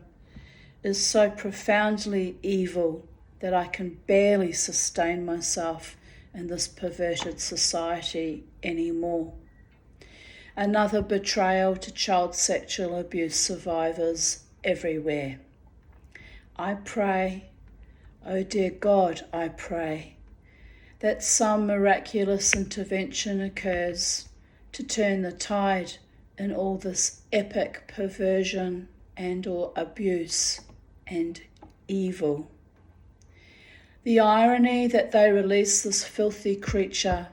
is so profoundly evil that I can barely sustain myself in this perverted society anymore. Another betrayal to child sexual abuse survivors everywhere. I pray, oh dear God, I pray, that some miraculous intervention occurs to turn the tide in all this epic perversion and or abuse and evil. The irony that they release this filthy creature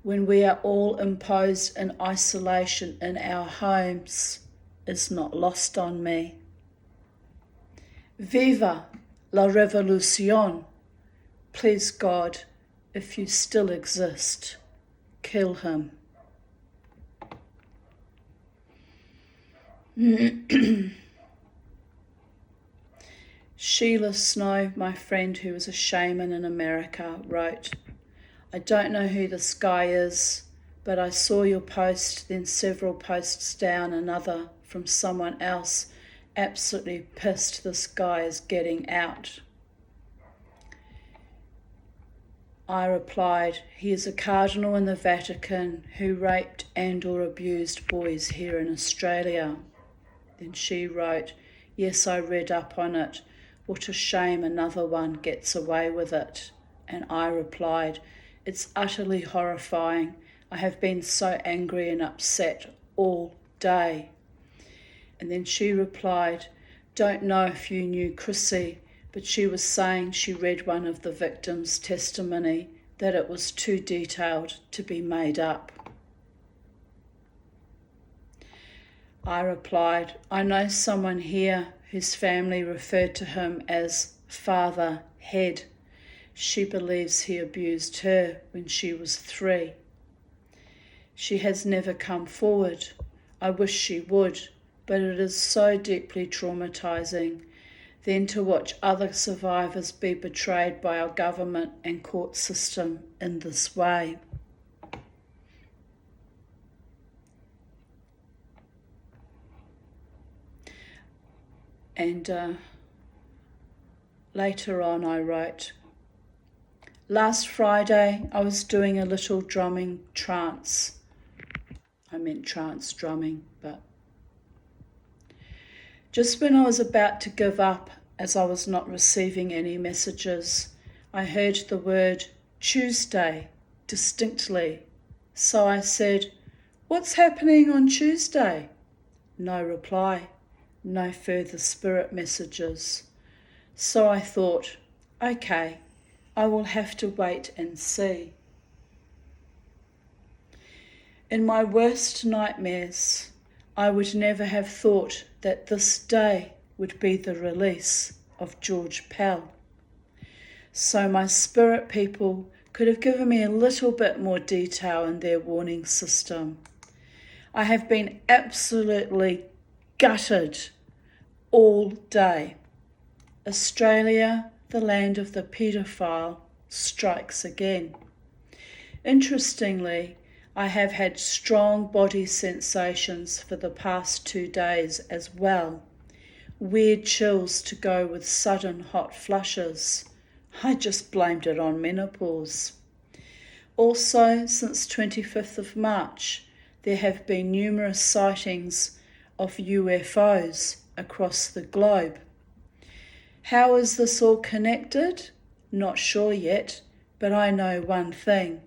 when we are all imposed in isolation in our homes is not lost on me. Viva la revolution. Please God, if you still exist, kill him. Sheila Snow, my friend who is a shaman in America, wrote, I don't know who this guy is, but I saw your post, then several posts down, another from someone else, absolutely pissed this guy is getting out. I replied, he is a cardinal in the Vatican who raped and or abused boys here in Australia. Then she wrote, yes, I read up on it. What a shame another one gets away with it. And I replied, it's utterly horrifying. I have been so angry and upset all day. And then she replied, don't know if you knew Chrissy, but she was saying she read one of the victims' testimony that it was too detailed to be made up. I replied, I know someone here whose family referred to him as Father Head. She believes he abused her when she was 3. She has never come forward. I wish she would, but it is so deeply traumatizing. Then to watch other survivors be betrayed by our government and court system in this way. And later on I wrote, last Friday I was doing a little drumming trance. I meant trance drumming, but just when I was about to give up, as I was not receiving any messages, I heard the word Tuesday distinctly. So I said, what's happening on Tuesday? No reply, no further spirit messages. So I thought, okay, I will have to wait and see. In my worst nightmares, I would never have thought that this day would be the release of George Pell. So my spirit people could have given me a little bit more detail in their warning system. I have been absolutely gutted all day. Australia, the land of the paedophile, strikes again. Interestingly, I have had strong body sensations for the past 2 days as well. Weird chills to go with sudden hot flushes. I just blamed it on menopause. Also, since 25th of March, there have been numerous sightings of UFOs across the globe. How is this all connected? Not sure yet, but I know one thing.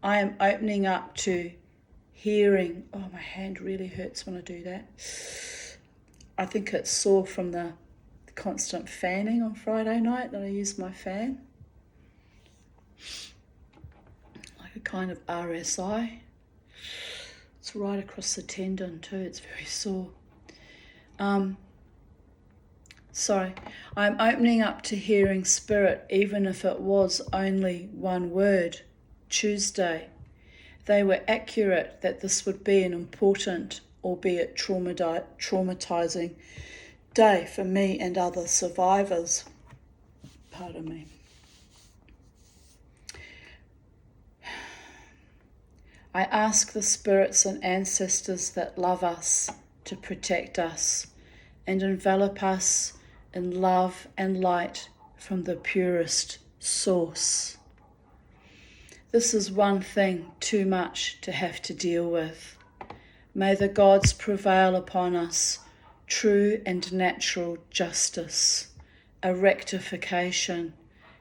I am opening up to hearing. Oh, my hand really hurts when I do that. I think it's sore from the constant fanning on Friday night that I used my fan. Like a kind of RSI. It's right across the tendon too, it's very sore. I'm opening up to hearing spirit, even if it was only one word, Tuesday. They were accurate that this would be an important, albeit traumatizing day for me and other survivors. Pardon me. I ask the spirits and ancestors that love us to protect us and envelop us in love and light from the purest source. This is one thing too much to have to deal with. May the gods prevail upon us, true and natural justice, a rectification,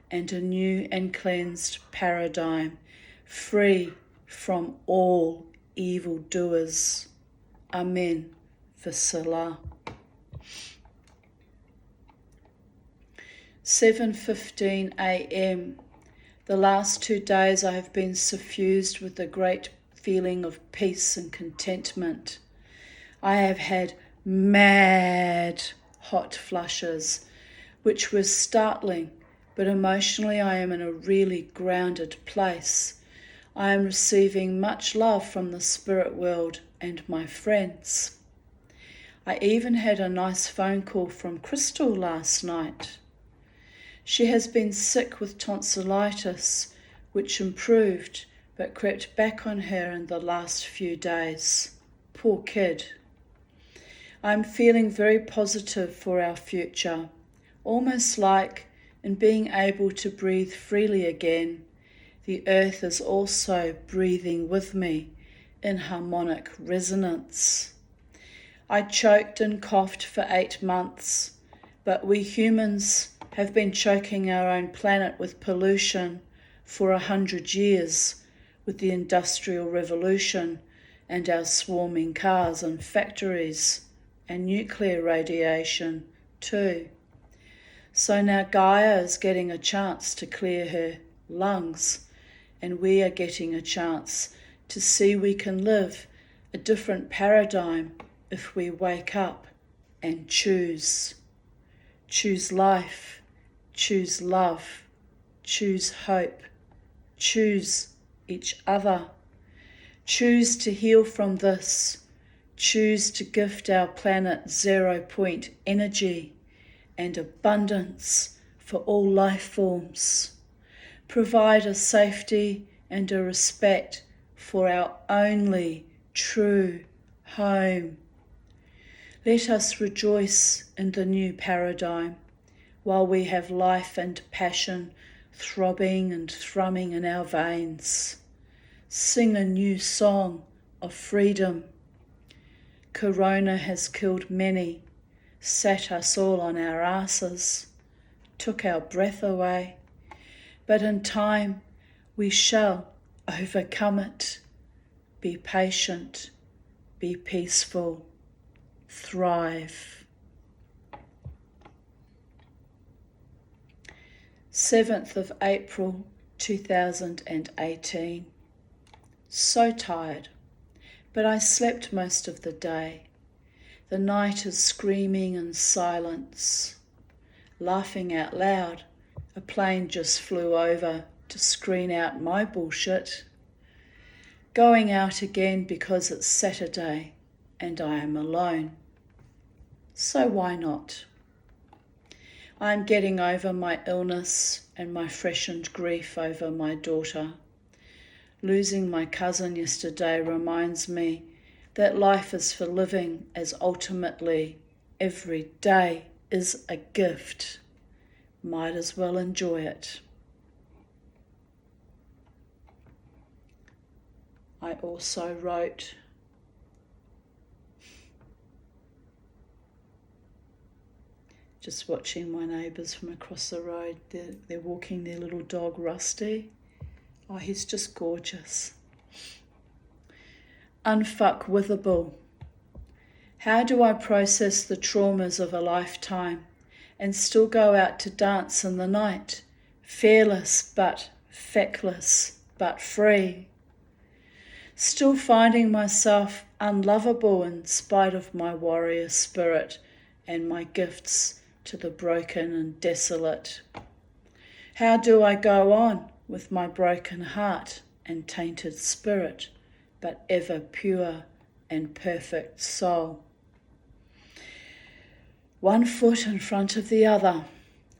and a new and cleansed paradigm, free from all evildoers. Amen. V'Salah. 7:15 a.m. The last 2 days I have been suffused with a great feeling of peace and contentment. I have had mad hot flushes, which was startling, but emotionally I am in a really grounded place. I am receiving much love from the spirit world and my friends. I even had a nice phone call from Crystal last night. She has been sick with tonsillitis, which improved but crept back on her in the last few days. Poor kid. I'm feeling very positive for our future, almost like in being able to breathe freely again, the earth is also breathing with me in harmonic resonance. I choked and coughed for 8 months, but we humans have been choking our own planet with pollution for 100 years with the Industrial Revolution and our swarming cars and factories and nuclear radiation too. So now Gaia is getting a chance to clear her lungs, and we are getting a chance to see we can live a different paradigm if we wake up and choose. Choose life, choose love, choose hope, choose each other. Choose to heal from this. Choose to gift our planet 0 point energy and abundance for all life forms. Provide a safety and a respect for our only true home. Let us rejoice in the new paradigm while we have life and passion throbbing and thrumming in our veins. Sing a new song of freedom. Corona has killed many, sat us all on our asses, took our breath away, but in time we shall overcome it. Be patient, be peaceful, thrive. 7th of April 2018. So tired, but I slept most of the day. The night is screaming in silence. Laughing out loud, a plane just flew over to screen out my bullshit. Going out again because it's Saturday and I am alone. So why not? I'm getting over my illness and my freshened grief over my daughter. Losing my cousin yesterday reminds me that life is for living, as ultimately every day is a gift. Might as well enjoy it. I also wrote, just watching my neighbours from across the road, they're walking their little dog Rusty. Oh, he's just gorgeous. Unfuckwithable. How do I process the traumas of a lifetime and still go out to dance in the night, fearless but feckless but free? Still finding myself unlovable in spite of my warrior spirit and my gifts to the broken and desolate. How do I go on with my broken heart and tainted spirit, but ever pure and perfect soul? One foot in front of the other,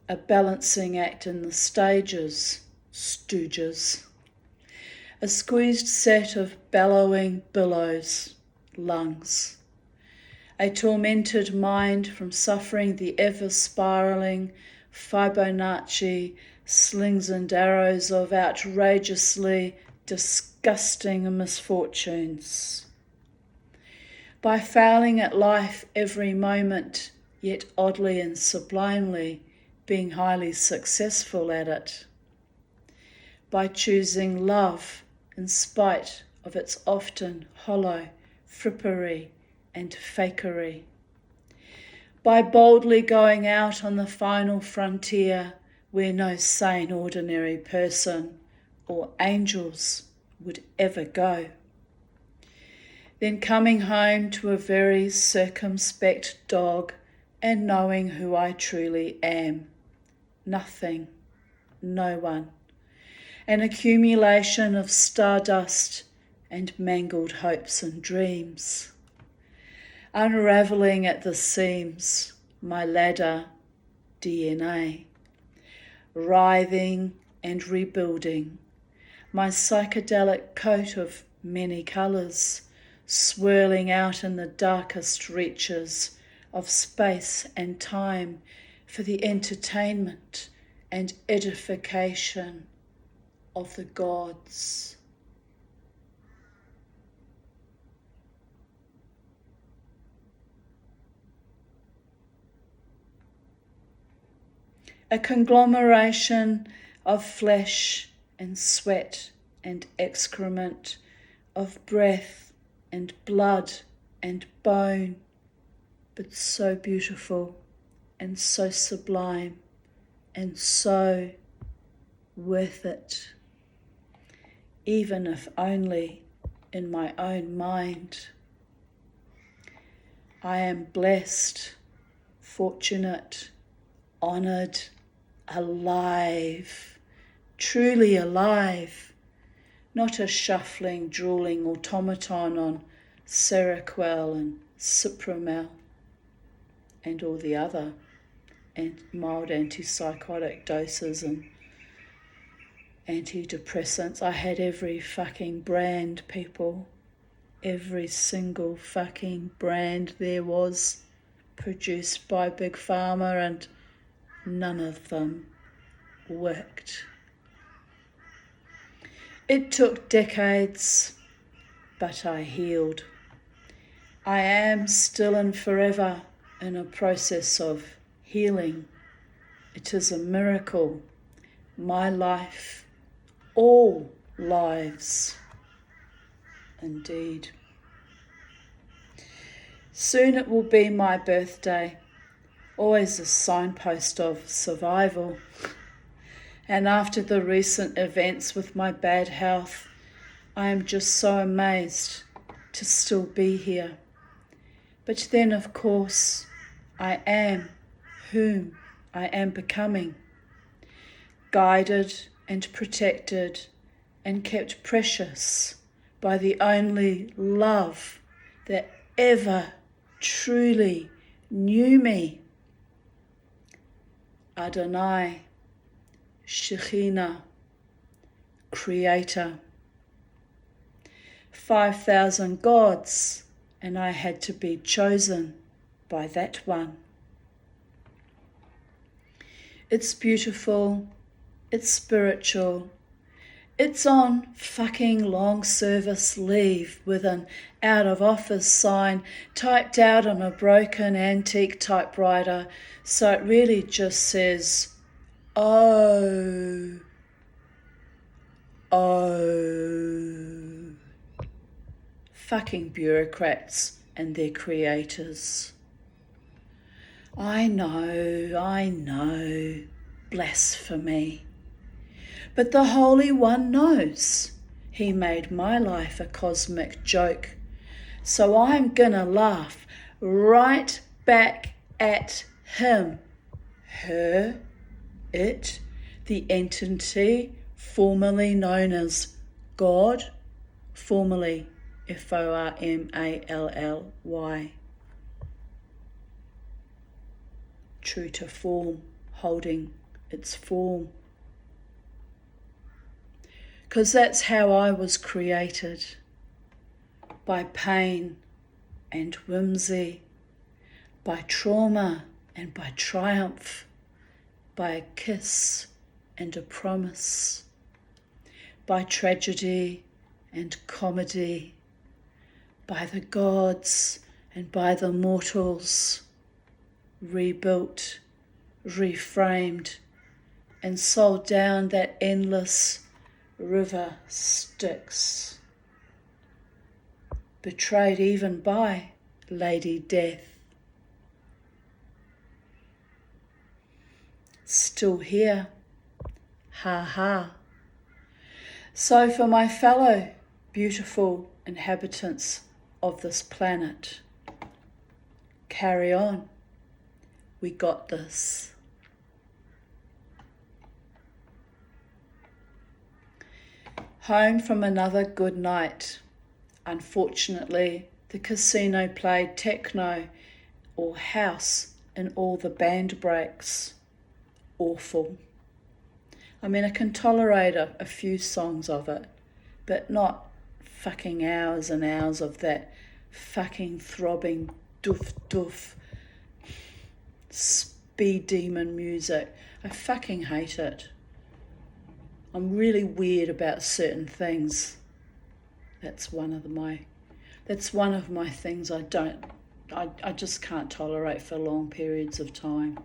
a balancing act in the stages, stooges. A squeezed set of bellowing billows, lungs. A tormented mind from suffering the ever-spiralling Fibonacci slings and arrows of outrageously disgusting misfortunes. By failing at life every moment, yet oddly and sublimely being highly successful at it. By choosing love in spite of its often hollow frippery and fakery. By boldly going out on the final frontier where no sane ordinary person or angels would ever go. Then coming home to a very circumspect dog and knowing who I truly am. Nothing, no one. An accumulation of stardust and mangled hopes and dreams. Unravelling at the seams, my ladder DNA. Writhing and rebuilding, my psychedelic coat of many colours, swirling out in the darkest reaches of space and time for the entertainment and edification of the gods. A conglomeration of flesh and sweat and excrement, of breath and blood and bone, but so beautiful and so sublime and so worth it, even if only in my own mind. I am blessed, fortunate, honoured, alive, truly alive, not a shuffling, drooling automaton on Seroquel and Cipramel and all the other and mild antipsychotic doses and antidepressants. I had every fucking brand, people. Every single fucking brand there was produced by Big Pharma, and none of them worked. It took decades, but I healed. I am still and forever in a process of healing. It is a miracle. My life, all lives, indeed. Soon it will be my birthday, always a signpost of survival. And after the recent events with my bad health, I am just so amazed to still be here. But then, of course, I am whom I am becoming, guided and protected and kept precious by the only love that ever truly knew me. Adonai, Shekhinah, Creator. 5,000 gods, and I had to be chosen by that one. It's beautiful, it's spiritual, it's on fucking long service leave with an out of office sign typed out on a broken antique typewriter, so it really just says, oh, fucking bureaucrats and their creators. I know, blasphemy. But the Holy One knows. He made my life a cosmic joke. So I'm gonna laugh right back at him, her, it, the entity formerly known as God, formerly Formally, true to form, holding its form. Because that's how I was created, by pain and whimsy, by trauma and by triumph, by a kiss and a promise, by tragedy and comedy, by the gods and by the mortals, rebuilt, reframed, and sold down that endless river Styx, betrayed even by Lady Death. Still here, ha ha. So for my fellow beautiful inhabitants of this planet, carry on. We got this. Home from another good night. Unfortunately, the casino played techno or house in all the band breaks. Awful. I mean, I can tolerate a few songs of it, but not fucking hours and hours of that fucking throbbing doof doof speed demon music. I fucking hate it. I'm really weird about certain things. That's one of my things I just can't tolerate for long periods of time.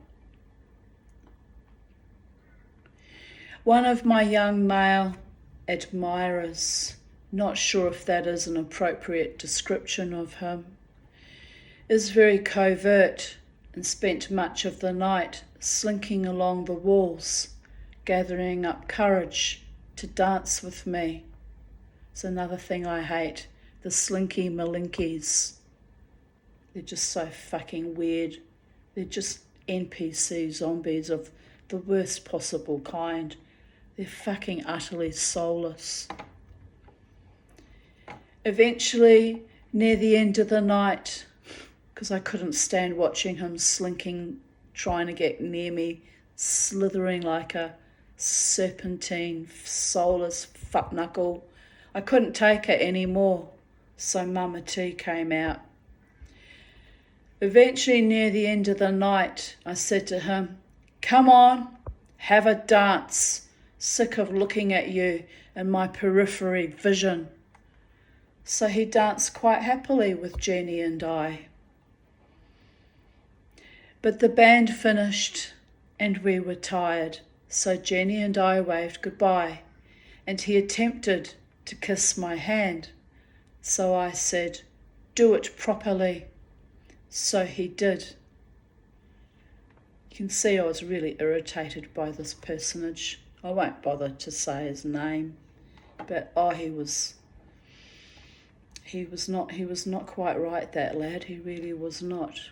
One of my young male admirers, not sure if that is an appropriate description of him, is very covert and spent much of the night slinking along the walls, gathering up courage to dance with me. It's another thing I hate, the slinky malinkies. They're just so fucking weird. They're just NPC zombies of the worst possible kind. They're fucking utterly soulless. Eventually, near the end of the night, because I couldn't stand watching him slinking, trying to get near me, slithering like a serpentine, soulless fuck-knuckle. I couldn't take it anymore, so Mama T came out. Eventually, near the end of the night, I said to him, "Come on, have a dance. Sick of looking at you in my periphery vision." So he danced quite happily with Jenny and I. But the band finished and we were tired, so Jenny and I waved goodbye, and he attempted to kiss my hand. So I said, "Do it properly." So he did. You can see I was really irritated by this personage. I won't bother to say his name, but he was not quite right, that lad. He really was not.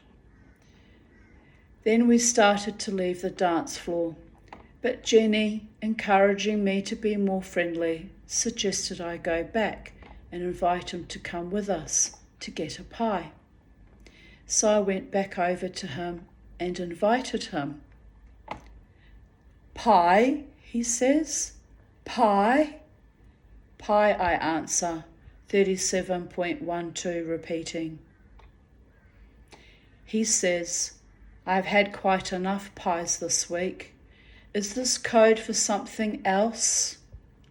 Then we started to leave the dance floor, but Jenny, encouraging me to be more friendly, suggested I go back and invite him to come with us to get a pie. So I went back over to him and invited him. "Pie?" he says. "Pie?" "Pie," I answer, 37.12 repeating. He says, "I've had quite enough pies this week. Is this code for something else?"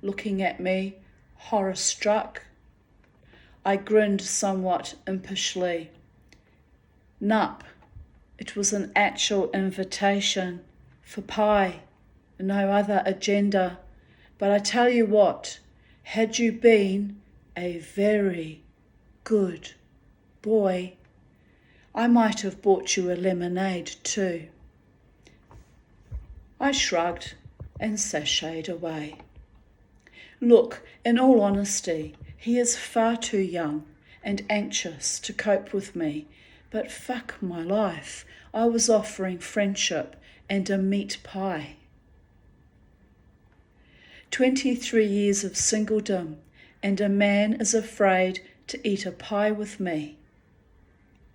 Looking at me, horror-struck. I grinned somewhat impishly. Nup, it was an actual invitation for pie, no other agenda. But I tell you what, had you been a very good boy, I might have bought you a lemonade too. I shrugged and sashayed away. Look, in all honesty, he is far too young and anxious to cope with me, but fuck my life, I was offering friendship and a meat pie. 23 years of singledom, and a man is afraid to eat a pie with me.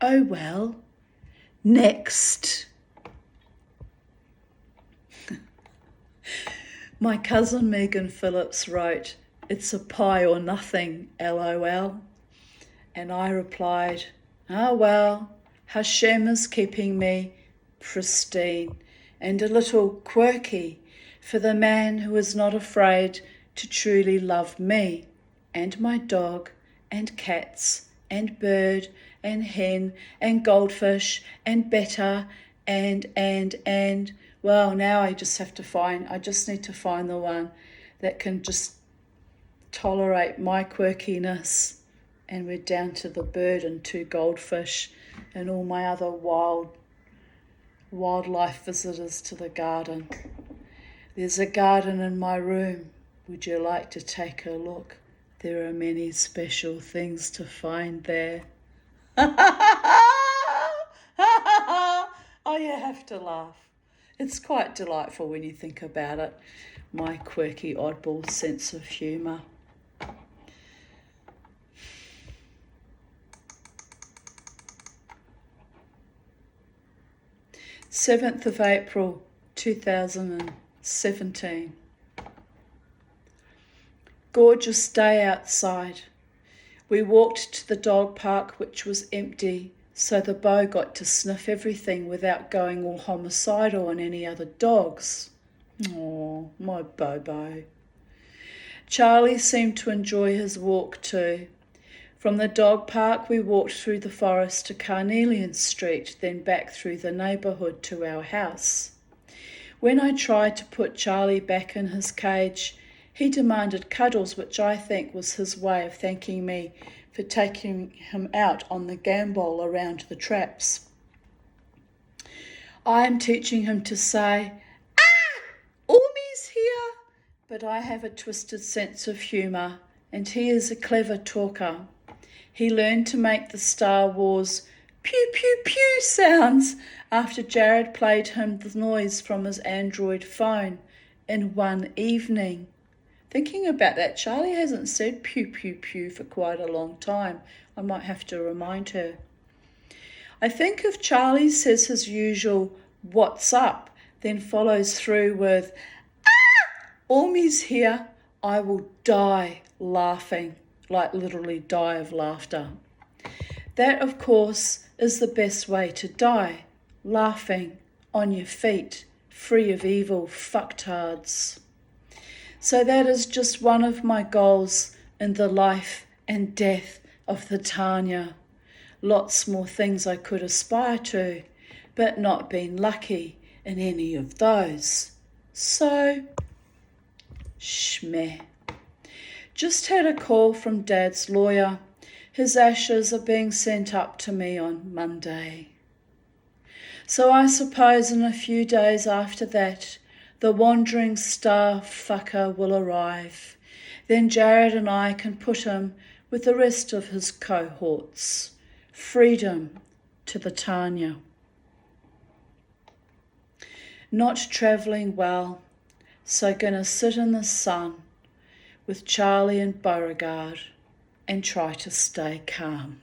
Oh well, next. My cousin Megan Phillips wrote, "It's a pie or nothing, LOL." And I replied, "Ah well, Hashem is keeping me pristine and a little quirky for the man who is not afraid to truly love me and my dog and cats and bird and hen and goldfish and betta and well, now I just need to find the one that can just tolerate my quirkiness, and we're down to the bird and 2 goldfish and all my other wildlife visitors to the garden. There's a garden in my room. Would you like to take a look? There are many special things to find there. Oh, you have to laugh. It's quite delightful when you think about it. My quirky, oddball sense of humour. Seventh of April, 2017. Gorgeous day outside. We walked to the dog park, which was empty, So the Beau got to sniff everything without going all homicidal on any other dogs. Oh, my Bobo. Charlie seemed to enjoy his walk too. From the dog park we walked through the forest to Carnelian Street, then back through the neighbourhood to our house. When I tried to put Charlie back in his cage, he demanded cuddles, which I think was his way of thanking me for taking him out on the gambol around the traps. I am teaching him to say, Ormy's here, but I have a twisted sense of humour, and he is a clever talker. He learned to make the Star Wars pew pew pew sounds after Jared played him the noise from his Android phone in one evening. Thinking about that, Charlie hasn't said pew pew pew for quite a long time. I might have to remind her. I think if Charlie says his usual "what's up," then follows through with Ormy's here, I will die laughing, like literally die of laughter. That, of course, is the best way to die, laughing, on your feet, free of evil fucktards. So that is just one of my goals in the life and death of the Tanya. Lots more things I could aspire to, but not been lucky in any of those. So, shmeh. Just had a call from Dad's lawyer. His ashes are being sent up to me on Monday. So I suppose in a few days after that, the wandering star fucker will arrive. Then Jared and I can put him with the rest of his cohorts. Freedom to the Tanya. Not travelling well, so gonna sit in the sun with Charlie and Beauregard and try to stay calm.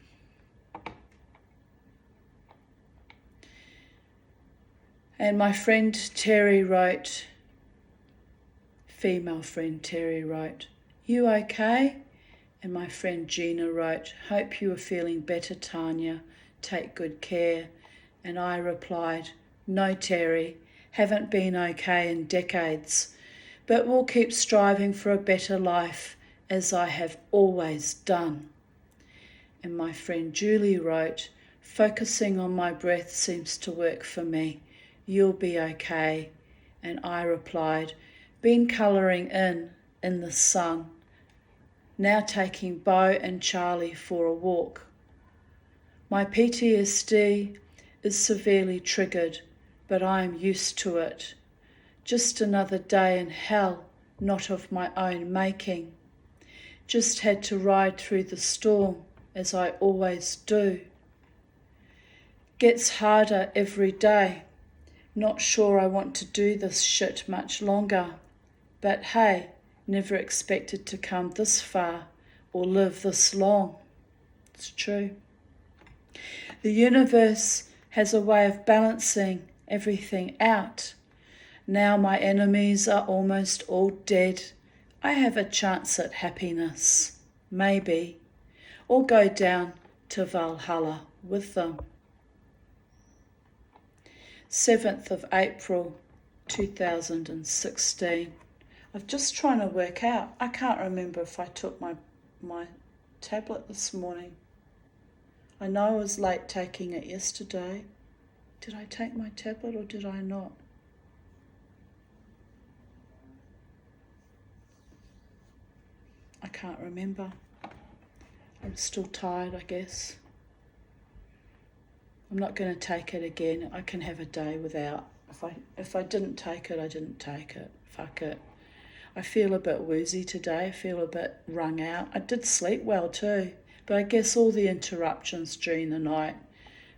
And my friend Terry wrote, female friend Terry wrote, "You okay?" And my friend Gina wrote, "Hope you are feeling better, Tanya. Take good care." And I replied, "No, Terry, haven't been okay in decades, but will keep striving for a better life as I have always done." And my friend Julie wrote, "Focusing on my breath seems to work for me. You'll be okay." And I replied, "Been colouring in the sun. Now taking Beau and Charlie for a walk. My PTSD is severely triggered, but I am used to it. Just another day in hell, not of my own making. Just had to ride through the storm, as I always do. Gets harder every day. Not sure I want to do this shit much longer. But hey, never expected to come this far or live this long." It's true. The universe has a way of balancing everything out. Now my enemies are almost all dead. I have a chance at happiness, maybe, or go down to Valhalla with them. 7th of April 2016. I'm just trying to work out. I can't remember if I took my tablet this morning. I know I was late taking it yesterday. Did I take my tablet or did I not? I can't remember. I'm still tired, I guess. I'm not going to take it again. I can have a day without. If I didn't take it, I didn't take it. Fuck it. I feel a bit woozy today. I feel a bit wrung out. I did sleep well too, but I guess all the interruptions during the night,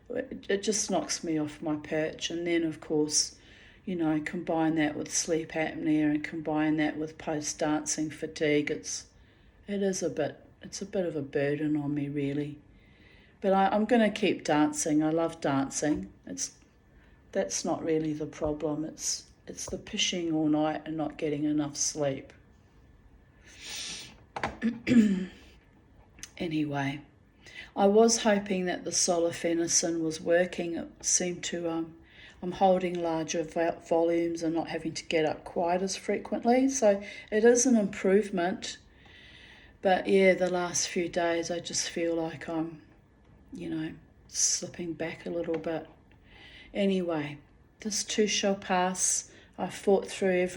it just knocks me off my perch. And then, of course, combine that with sleep apnea and combine that with post-dancing fatigue. It's a bit of a burden on me, really. But I'm going to keep dancing. I love dancing. That's not really the problem. It's the pishing all night and not getting enough sleep. Anyway, I was hoping that the solifenacin was working. It seemed to, I'm holding larger volumes and not having to get up quite as frequently. So it is an improvement. But yeah, the last few days I just feel like I'm, slipping back a little bit. Anyway, this too shall pass. I fought through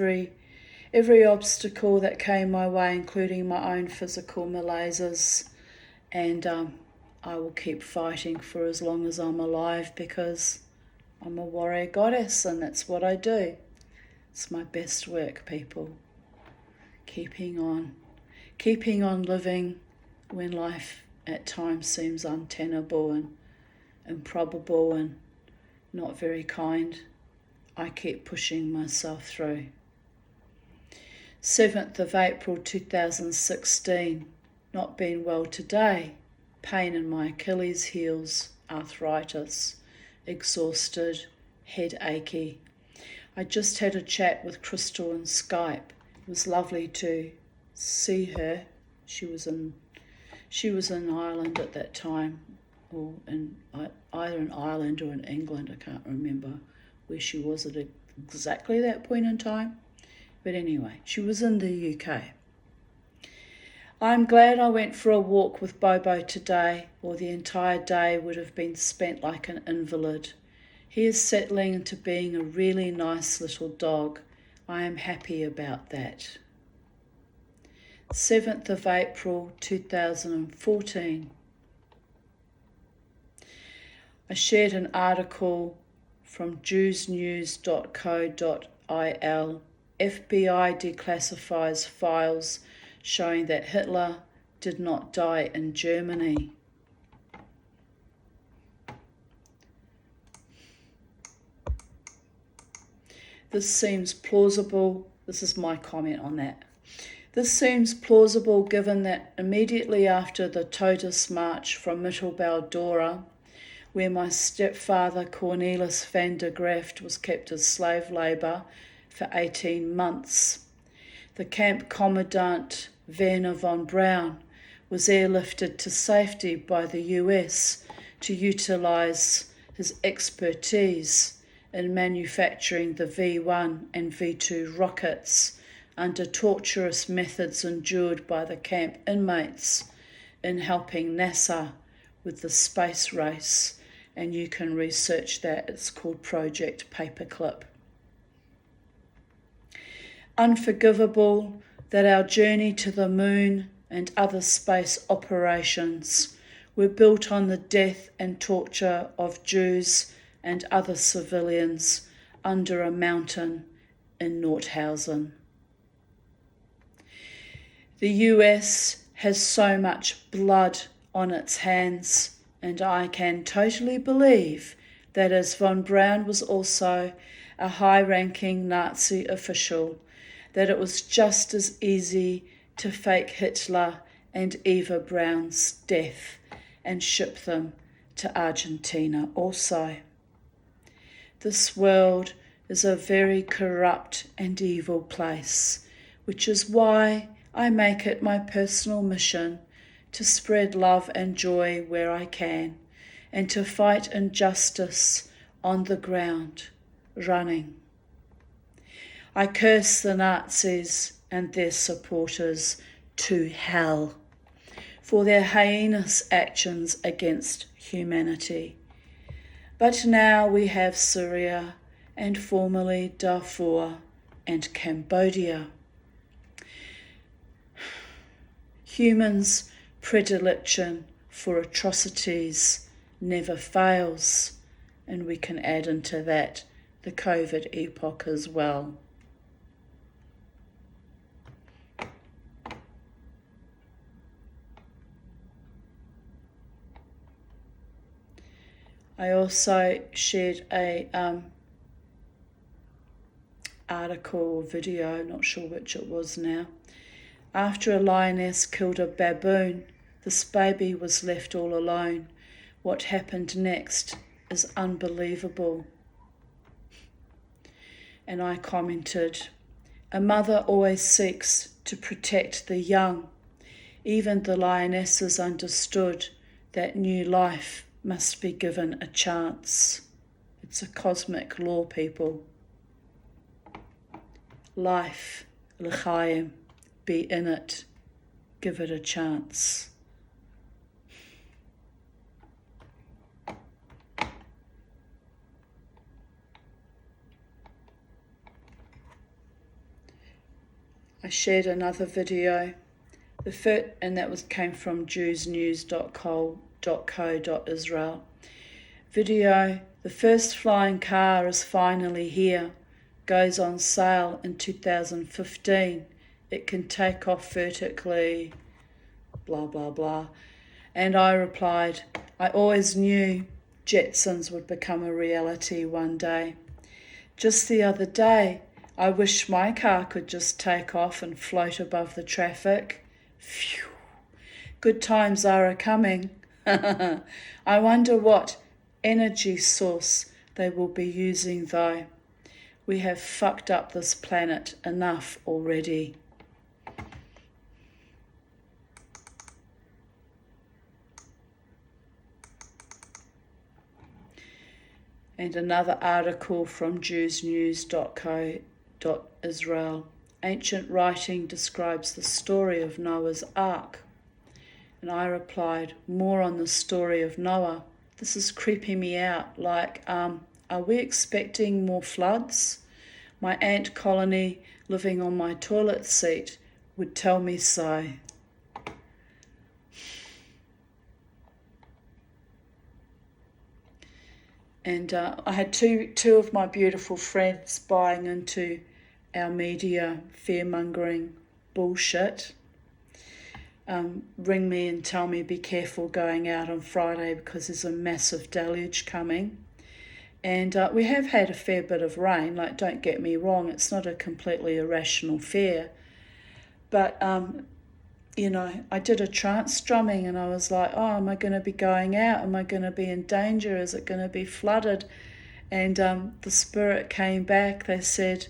every obstacle that came my way, including my own physical malaises, and I will keep fighting for as long as I'm alive, because I'm a warrior goddess and that's what I do. It's my best work, people. Keeping on living when life at times seems untenable and improbable and not very kind. I keep pushing myself through. 7th of April 2016, not been well today. Pain in my Achilles heels, arthritis, exhausted, head achy. I just had a chat with Crystal on Skype. It was lovely to see her. She was in Ireland at that time, or either in Ireland or in England. I can't remember where she was at exactly that point in time. But anyway, she was in the UK. I'm glad I went for a walk with Bobo today, or the entire day would have been spent like an invalid. He is settling into being a really nice little dog. I am happy about that. 7th of April 2014. I shared an article from jewsnews.co.il. FBI declassifies files showing that Hitler did not die in Germany. This seems plausible. This is my comment on that. This seems plausible given that immediately after the Totus March from Mittelbau-Dora, where my stepfather Cornelis van der Graft was kept as slave labour for 18 months, the camp commandant Werner von Braun was airlifted to safety by the US to utilise his expertise in manufacturing the V1 and V2 rockets under torturous methods endured by the camp inmates in helping NASA with the space race, and you can research that. It's called Project Paperclip. Unforgivable that our journey to the moon and other space operations were built on the death and torture of Jews and other civilians under a mountain in Nordhausen. The US has so much blood on its hands, and I can totally believe that as von Braun was also a high-ranking Nazi official, that it was just as easy to fake Hitler and Eva Braun's death and ship them to Argentina also. This world is a very corrupt and evil place, which is why I make it my personal mission to spread love and joy where I can, and to fight injustice on the ground, running. I curse the Nazis and their supporters to hell for their heinous actions against humanity. But now we have Syria and formerly Darfur and Cambodia. Humans' predilection for atrocities never fails, and we can add into that the COVID epoch as well. I also shared a article or video, not sure which it was now. After a lioness killed a baboon, this baby was left all alone. What happened next is unbelievable. And I commented, a mother always seeks to protect the young. Even the lionesses understood that new life must be given a chance. It's a cosmic law, people. Life, l'chaim, be in it, give it a chance. I shared another video, and that came from jewsnews.co.israel. Video, the first flying car is finally here, goes on sale in 2015. It can take off vertically, blah, blah, blah. And I replied, I always knew Jetsons would become a reality one day. Just the other day, I wish my car could just take off and float above the traffic. Phew. Good times are a-coming. I wonder what energy source they will be using though. We have fucked up this planet enough already. And another article from jewsnews.co.israel. Ancient writing describes the story of Noah's Ark. And I replied, more on the story of Noah. This is creeping me out. Like, are we expecting more floods? My ant colony living on my toilet seat would tell me so. And I had two of my beautiful friends buying into our media fear-mongering bullshit. Ring me and tell me be careful going out on Friday because there's a massive deluge coming. And we have had a fair bit of rain, like don't get me wrong, it's not a completely irrational fear. But, I did a trance drumming and I was like, oh, am I going to be going out? Am I going to be in danger? Is it going to be flooded? And the spirit came back. They said,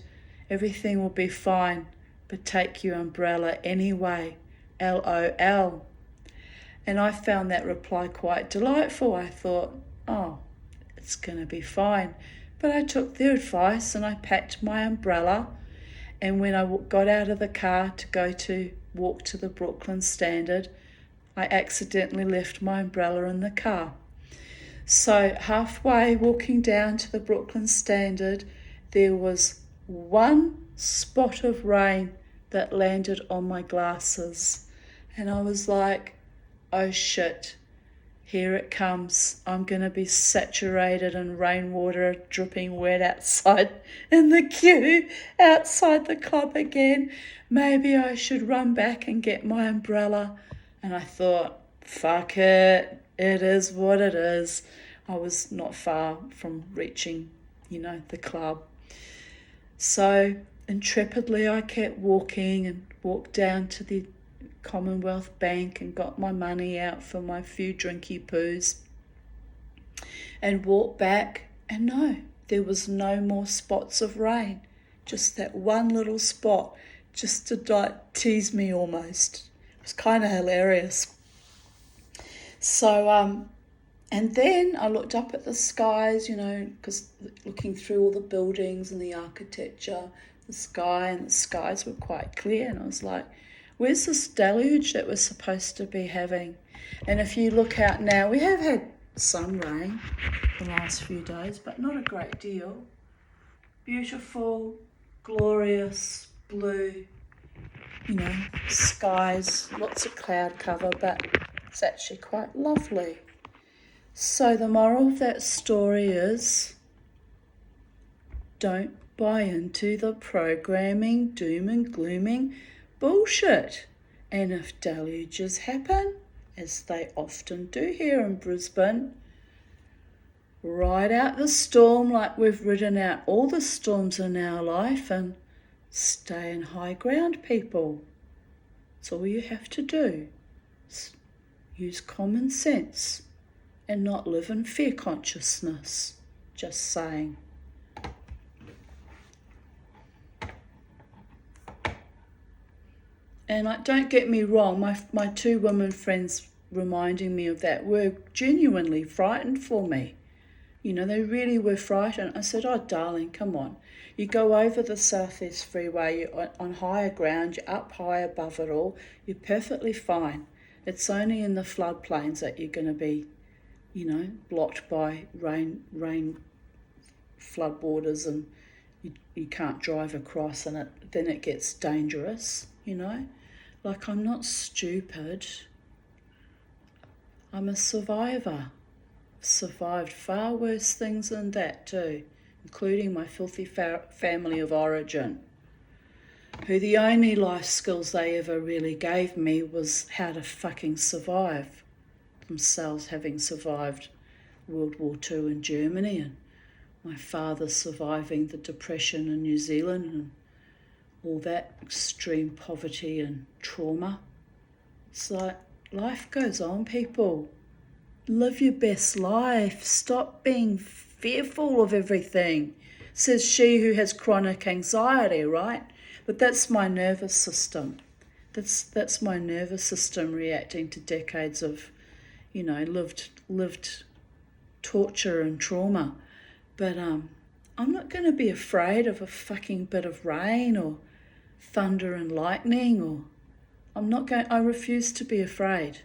everything will be fine, but take your umbrella anyway. LOL. And I found that reply quite delightful. I thought, oh, it's going to be fine. But I took their advice and I packed my umbrella. And when I got out of the car to walk to the Brooklyn Standard, I accidentally left my umbrella in the car. So halfway walking down to the Brooklyn Standard, there was one spot of rain that landed on my glasses. And I was like, oh shit, here it comes. I'm going to be saturated in rainwater, dripping wet outside in the queue, outside the club again. Maybe I should run back and get my umbrella. And I thought, fuck it, it is what it is. I was not far from reaching, the club. So intrepidly I kept walking and walked down to the Commonwealth Bank and got my money out for my few drinky poos and walked back, and no, there was no more spots of rain, just that one little spot, just to tease me almost. It was kind of hilarious. So and then I looked up at the skies, because looking through all the buildings and the architecture, the skies were quite clear, and I was like, where's this deluge that we're supposed to be having? And if you look out now, we have had some rain the last few days, but not a great deal. Beautiful, glorious, blue, skies, lots of cloud cover, but it's actually quite lovely. So the moral of that story is, don't buy into the programming, doom and glooming bullshit. And if deluges happen, as they often do here in Brisbane, ride out the storm like we've ridden out all the storms in our life and stay in high ground, people. That's all you have to do. Use common sense and not live in fear consciousness. Just saying. And don't get me wrong, my two women friends reminding me of that were genuinely frightened for me. You know, they really were frightened. I said, oh, darling, come on. You go over the Southeast Freeway, you're on higher ground, you're up high above it all, you're perfectly fine. It's only in the floodplains that you're going to be, you know, blocked by rain floodwaters, and you can't drive across, and then it gets dangerous, you know. Like, I'm not stupid. I'm a survivor. Survived far worse things than that too, including my filthy family of origin, who the only life skills they ever really gave me was how to fucking survive, themselves having survived World War II in Germany, and my father surviving the Depression in New Zealand, and all that extreme poverty and trauma. It's like, life goes on, people. Live your best life. Stop being fearful of everything, says she who has chronic anxiety, right? But that's my nervous system. That's my nervous system reacting to decades of, you know, lived torture and trauma. But I'm not going to be afraid of a fucking bit of rain or thunder and lightning, or I refuse to be afraid.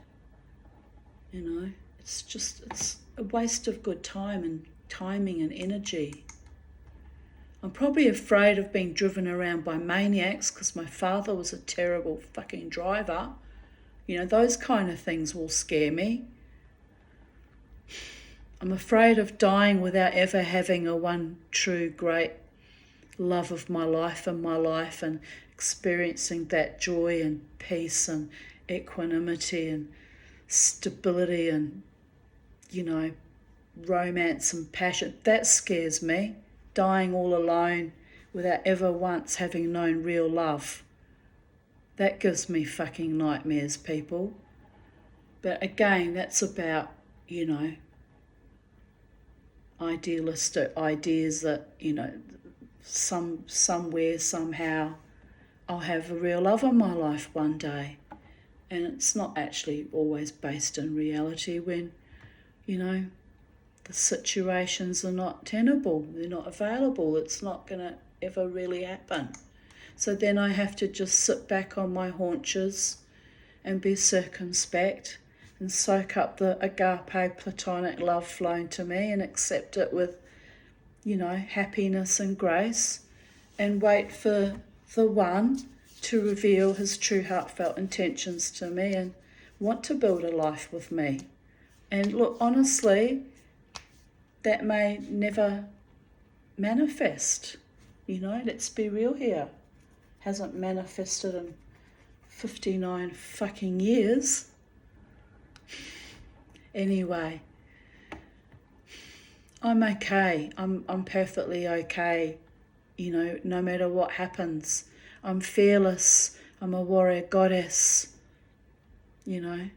You know, it's a waste of good time and timing and energy. I'm probably afraid of being driven around by maniacs because my father was a terrible fucking driver. You know, those kind of things will scare me. I'm afraid of dying without ever having a one true great love of my life and experiencing that joy and peace and equanimity and stability and, you know, romance and passion. That scares me. Dying all alone without ever once having known real love. That gives me fucking nightmares, people. But again, that's about, you know, idealistic ideas that, you know, somewhere, somehow, I'll have a real love in my life one day. And it's not actually always based in reality when, you know, the situations are not tenable, they're not available, it's not going to ever really happen. So then I have to just sit back on my haunches and be circumspect and soak up the agape platonic love flowing to me and accept it with, you know, happiness and grace, and wait for the one to reveal his true heartfelt intentions to me and want to build a life with me. And look, honestly, that may never manifest, you know, let's be real here. Hasn't manifested in 59 fucking years. Anyway, I'm okay. I'm perfectly okay, you know, no matter what happens. I'm fearless. I'm a warrior goddess, you know.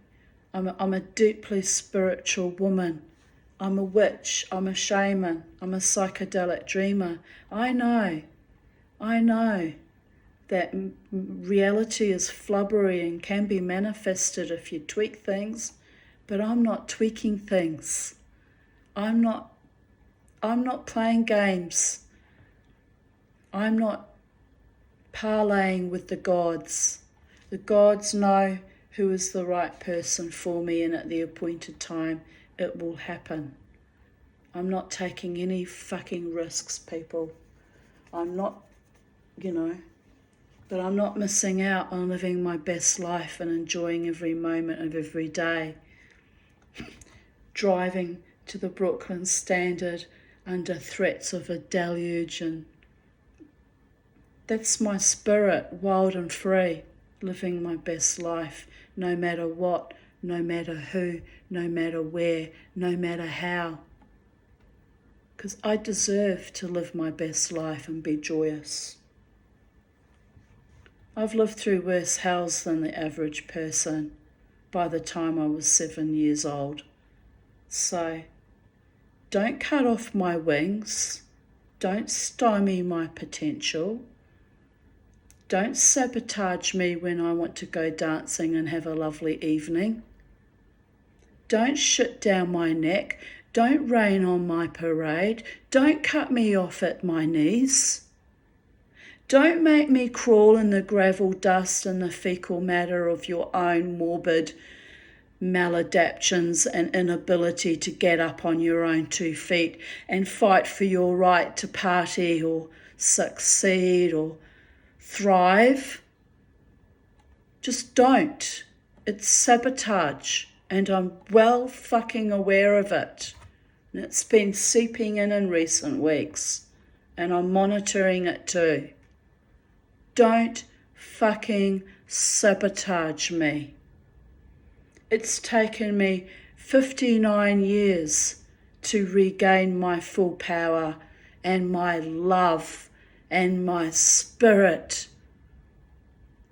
I'm a deeply spiritual woman. I'm a witch, I'm a shaman, I'm a psychedelic dreamer. I know that reality is flubbery and can be manifested if you tweak things, but I'm not tweaking things. I'm not playing games. I'm not parlaying with the gods. The gods know who is the right person for me, and at the appointed time it will happen. I'm not taking any fucking risks, people. I'm not, you know, but I'm not missing out on living my best life and enjoying every moment of every day. Driving to the Brooklyn Standard under threats of a deluge, and that's my spirit, wild and free, living my best life, no matter what, no matter who, no matter where, no matter how. Because I deserve to live my best life and be joyous. I've lived through worse hells than the average person by the time I was 7 years old. So, don't cut off my wings. Don't stymie my potential. Don't sabotage me when I want to go dancing and have a lovely evening. Don't shit down my neck. Don't rain on my parade. Don't cut me off at my knees. Don't make me crawl in the gravel dust and the fecal matter of your own morbid maladaptions and inability to get up on your own 2 feet and fight for your right to party or succeed or thrive. Just don't. It's sabotage, and I'm well fucking aware of it. And it's been seeping in recent weeks, and I'm monitoring it too. Don't fucking sabotage me. It's taken me 59 years to regain my full power and my love and my spirit.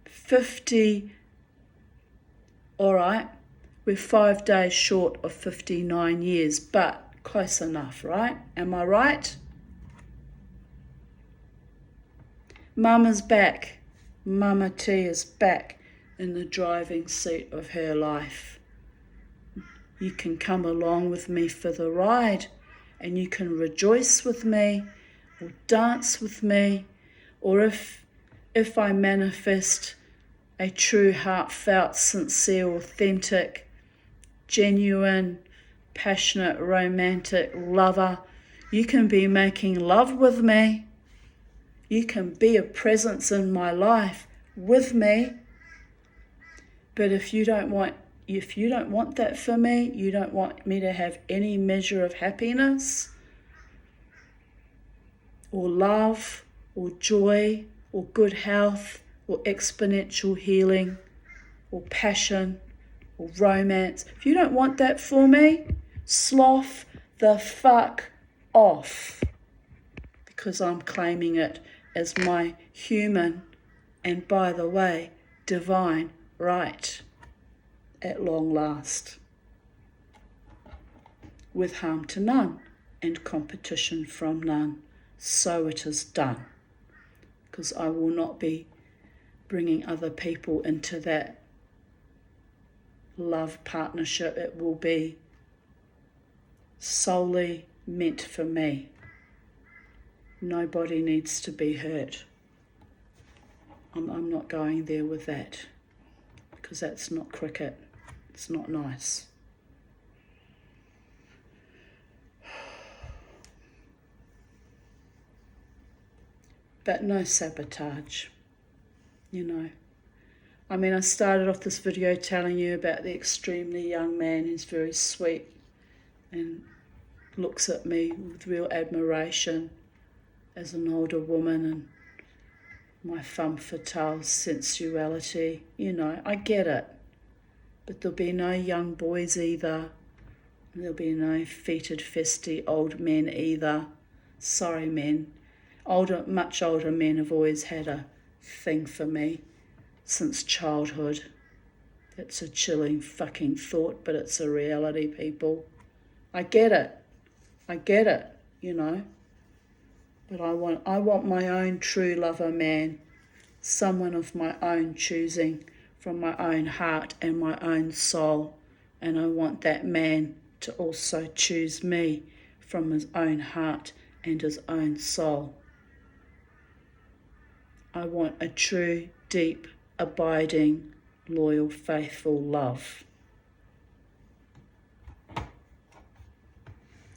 50, all right, we're 5 days short of 59 years, but close enough, right? Am I right? Mama's back. Mama T is back in the driving seat of her life. You can come along with me for the ride, and you can rejoice with me or dance with me, or if I manifest a true, heartfelt, sincere, authentic, genuine, passionate, romantic lover, you can be making love with me. You can be a presence in my life with me. But if you don't want that for me, you don't want me to have any measure of happiness or love or joy or good health or exponential healing or passion or romance, if you don't want that for me, slough the fuck off, because I'm claiming it as my human and, by the way, divine right at long last, with harm to none and competition from none. So it is done, because I will not be bringing other people into that love partnership. It will be solely meant for me. Nobody needs to be hurt. I'm not going there with that, because that's not cricket. It's not nice. But no sabotage, you know. I mean, I started off this video telling you about the extremely young man who's very sweet and looks at me with real admiration as an older woman, and my femme fatale sensuality. You know, I get it. But there'll be no young boys either. There'll be no fetid, festy old men either. Sorry, men. Much older men have always had a thing for me since childhood. That's a chilling fucking thought, but it's a reality, people. I get it, you know. But I want my own true lover man, someone of my own choosing, from my own heart and my own soul. And I want that man to also choose me from his own heart and his own soul. I want a true, deep, abiding, loyal, faithful love.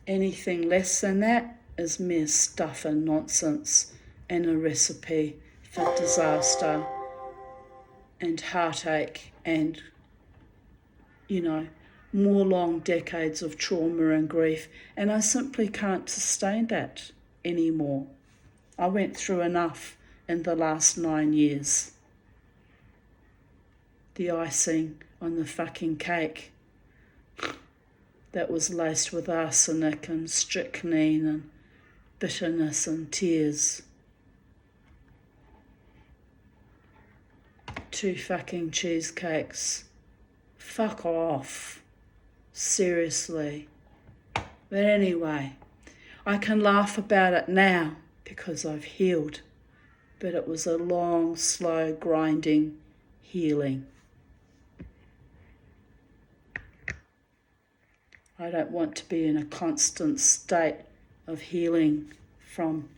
Anything less than that is mere stuff and nonsense and a recipe for disaster and heartache and, you know, more long decades of trauma and grief. And I simply can't sustain that anymore. I went through enough in the last 9 years. The icing on the fucking cake that was laced with arsenic and strychnine and bitterness and tears. 2 fucking cheesecakes. Fuck off. Seriously. But anyway, I can laugh about it now because I've healed. But it was a long, slow, grinding healing. I don't want to be in a constant state of healing from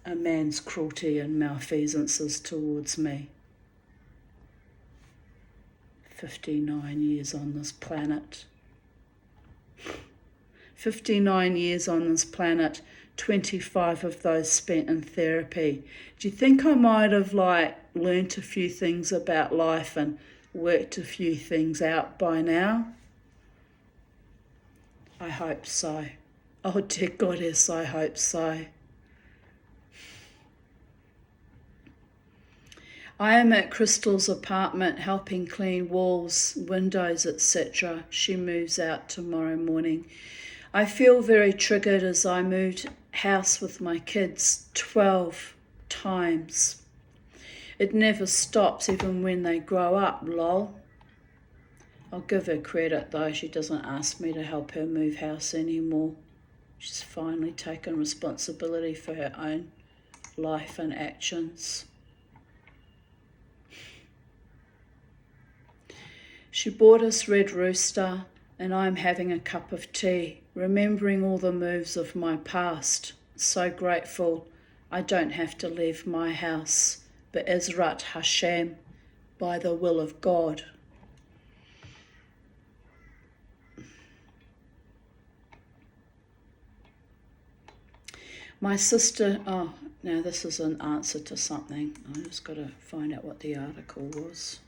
a man's cruelty and malfeasances towards me. 59 years on this planet. 59 years on this planet, 25 of those spent in therapy. Do you think I might have learnt a few things about life and worked a few things out by now? I hope so. Oh dear Goddess, I hope so. I am at Crystal's apartment helping clean walls, windows, etc. She moves out tomorrow morning. I feel very triggered as I moved house with my kids 12 times. It never stops even when they grow up, lol. I'll give her credit though, she doesn't ask me to help her move house anymore. She's finally taken responsibility for her own life and actions. She bought us Red Rooster and I'm having a cup of tea, remembering all the moves of my past. So grateful I don't have to leave my house, but Ezrat Hashem, by the will of God. My sister, now this is an answer to something. I just got to find out what the article was.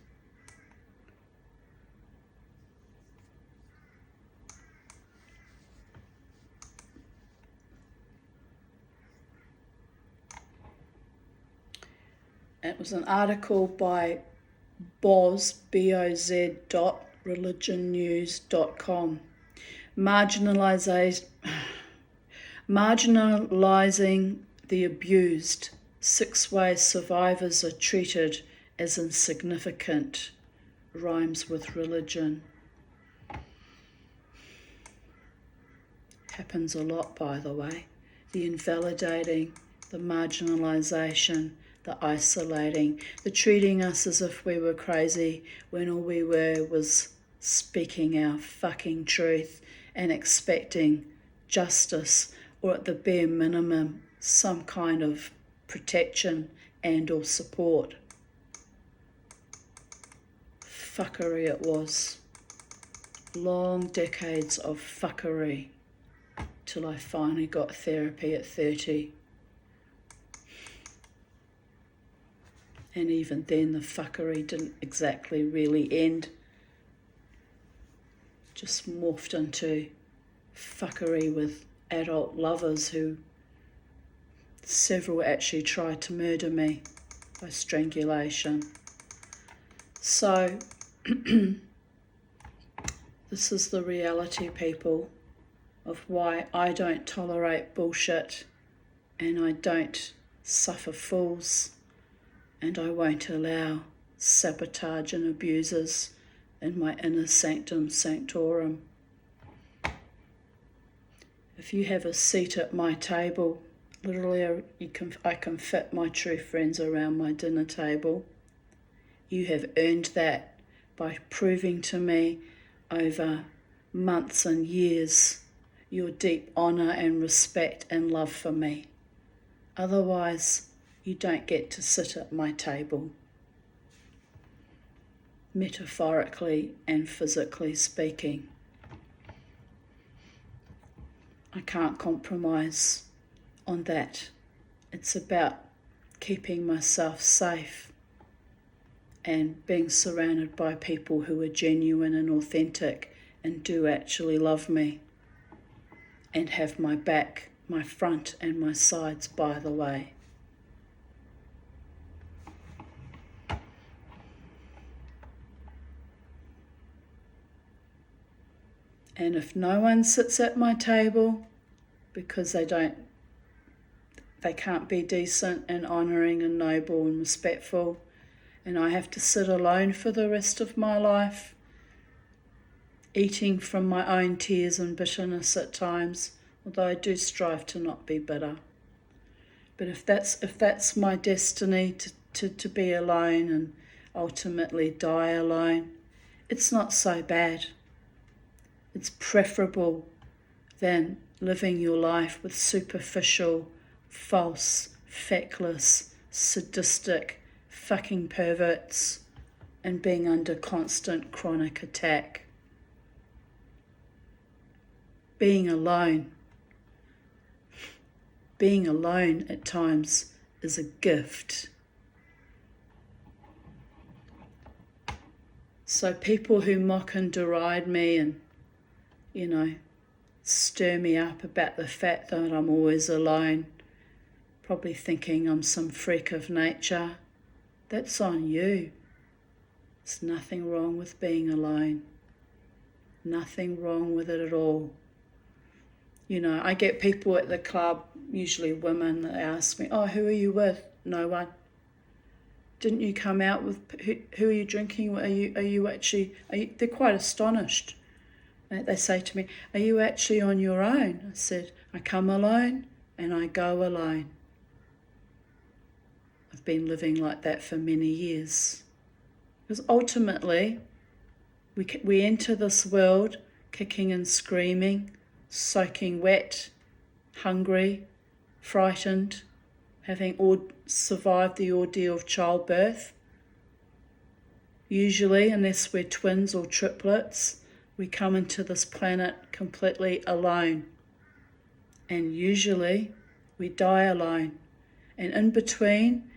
It was an article by Boz, B-O-Z religionnews.com. Marginalising the abused. 6 ways survivors are treated as insignificant. Rhymes with religion. Happens a lot, by the way. The invalidating, the marginalisation, the isolating, the treating us as if we were crazy when all we were was speaking our fucking truth and expecting justice, or at the bare minimum some kind of protection and or support. Fuckery it was. Long decades of fuckery till I finally got therapy at 30. And even then the fuckery didn't exactly really end. Just morphed into fuckery with adult lovers who several actually tried to murder me by strangulation. So this is the reality, people, of why I don't tolerate bullshit and I don't suffer fools and I won't allow sabotage and abusers in my inner sanctum sanctorum. If you have a seat at my table, literally I can fit my true friends around my dinner table. You have earned that by proving to me over months and years your deep honour and respect and love for me. Otherwise, you don't get to sit at my table. Metaphorically and physically speaking. I can't compromise on that. It's about keeping myself safe and being surrounded by people who are genuine and authentic and do actually love me and have my back, my front and my sides, by the way. And if no one sits at my table because they can't be decent and honouring and noble and respectful, and I have to sit alone for the rest of my life, eating from my own tears and bitterness at times, although I do strive to not be bitter. But if that's my destiny to be alone and ultimately die alone, it's not so bad. It's preferable than living your life with superficial, false, feckless, sadistic, fucking perverts and being under constant chronic attack. Being alone at times is a gift. So people who mock and deride me and, stir me up about the fact that I'm always alone, probably thinking I'm some freak of nature, that's on you. There's nothing wrong with being alone. Nothing wrong with it at all. I get people at the club, usually women, that ask me, oh, who are you with? No one. Didn't you come out with, who are you drinking with? They're quite astonished. They say to me, are you actually on your own? I said, I come alone and I go alone. I've been living like that for many years. Because ultimately, we enter this world kicking and screaming, soaking wet, hungry, frightened, having survived the ordeal of childbirth. Usually, unless we're twins or triplets, we come into this planet completely alone. And usually, we die alone. And in between,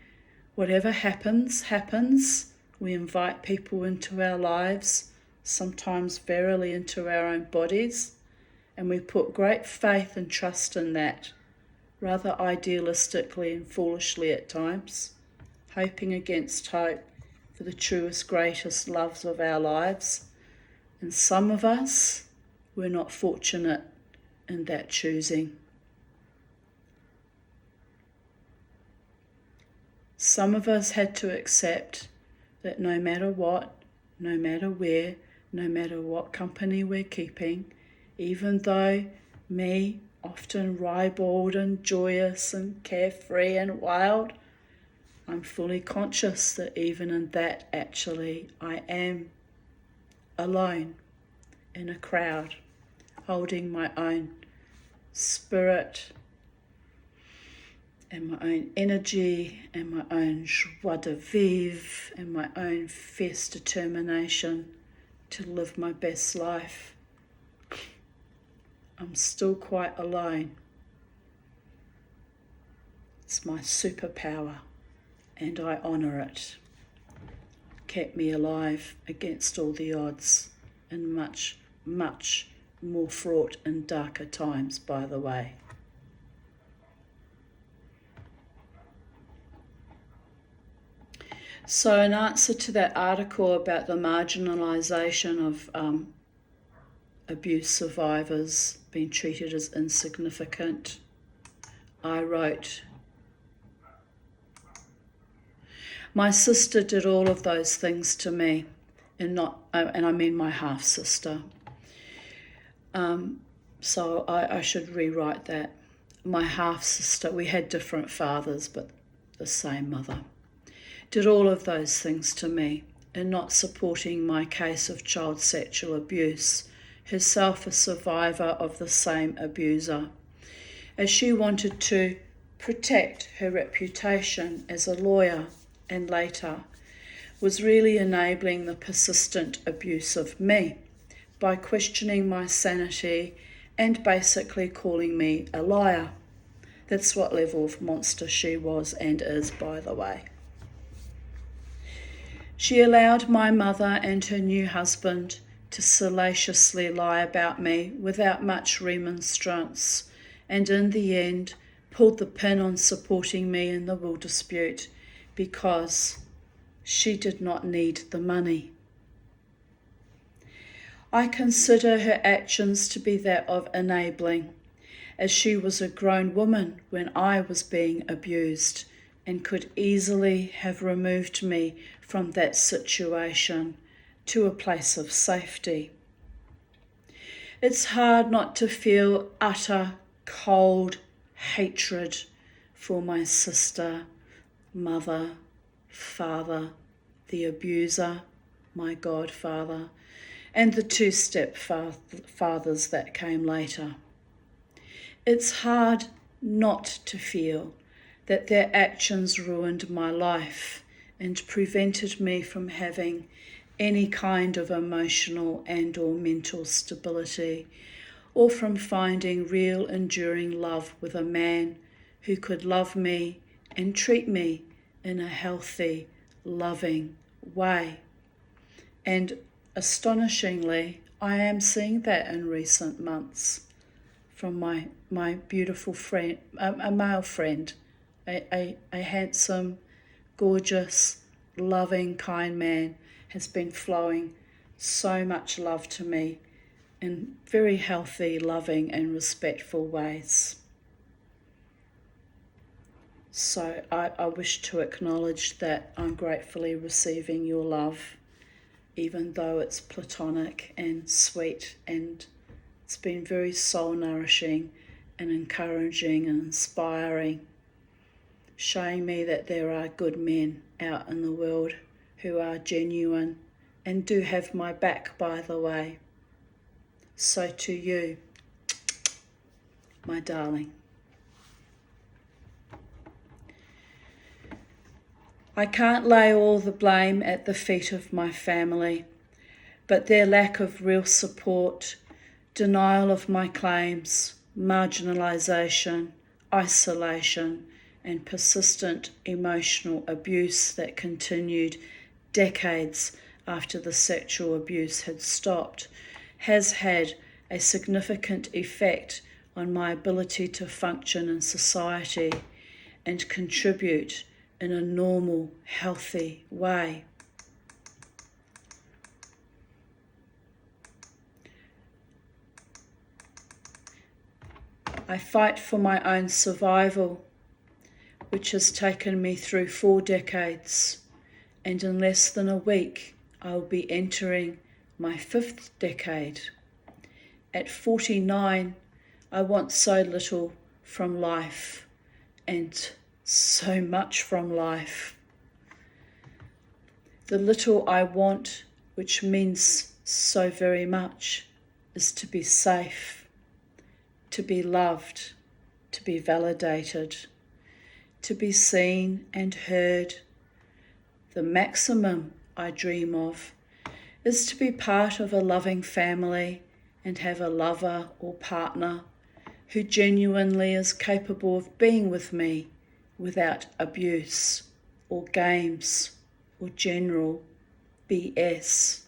whatever happens, we invite people into our lives, sometimes verily into our own bodies, and we put great faith and trust in that, rather idealistically and foolishly at times, hoping against hope for the truest, greatest loves of our lives. And some of us, we're not fortunate in that choosing. Some of us had to accept that no matter what, no matter where, no matter what company we're keeping, even though me, often ribald and joyous and carefree and wild, I'm fully conscious that even in that, actually, I am alone in a crowd, holding my own spirit and my own energy and my own joie de vivre and my own fierce determination to live my best life. I'm still quite alone. It's my superpower and I honour it. Kept me alive against all the odds in much, much more fraught and darker times, by the way. So in answer to that article about the marginalisation of abuse survivors being treated as insignificant, I wrote, my sister did all of those things to me, and I mean my half-sister. So I should rewrite that. My half-sister, we had different fathers, but the same mother, did all of those things to me in not supporting my case of child sexual abuse, herself a survivor of the same abuser, as she wanted to protect her reputation as a lawyer and later was really enabling the persistent abuse of me by questioning my sanity and basically calling me a liar. That's what level of monster she was and is, by the way. She allowed my mother and her new husband to salaciously lie about me without much remonstrance, and in the end pulled the pin on supporting me in the will dispute because she did not need the money. I consider her actions to be that of enabling, as she was a grown woman when I was being abused and could easily have removed me from that situation to a place of safety. It's hard not to feel utter, cold hatred for my sister, mother, father, the abuser, my godfather, and the two stepfathers that came later. It's hard not to feel that their actions ruined my life and prevented me from having any kind of emotional and or mental stability, or from finding real enduring love with a man who could love me and treat me in a healthy, loving way. And astonishingly, I am seeing that in recent months from my beautiful friend, a male friend, a handsome, gorgeous, loving, kind man has been flowing so much love to me in very healthy, loving and respectful ways. So I wish to acknowledge that I'm gratefully receiving your love, even though it's platonic and sweet, and it's been very soul nourishing and encouraging and inspiring, showing me that there are good men out in the world who are genuine and do have my back, by the way. So to you, my darling. I can't lay all the blame at the feet of my family, but their lack of real support, denial of my claims, marginalisation, isolation, and persistent emotional abuse that continued decades after the sexual abuse had stopped, has had a significant effect on my ability to function in society and contribute in a normal, healthy way. I fight for my own survival, which has taken me through 4 decades, and in less than a week I will be entering my 5th decade. At 49, I want so little from life and so much from life. The little I want, which means so very much, is to be safe, to be loved, to be validated, to be seen and heard. The maximum I dream of is to be part of a loving family and have a lover or partner who genuinely is capable of being with me without abuse or games or general BS,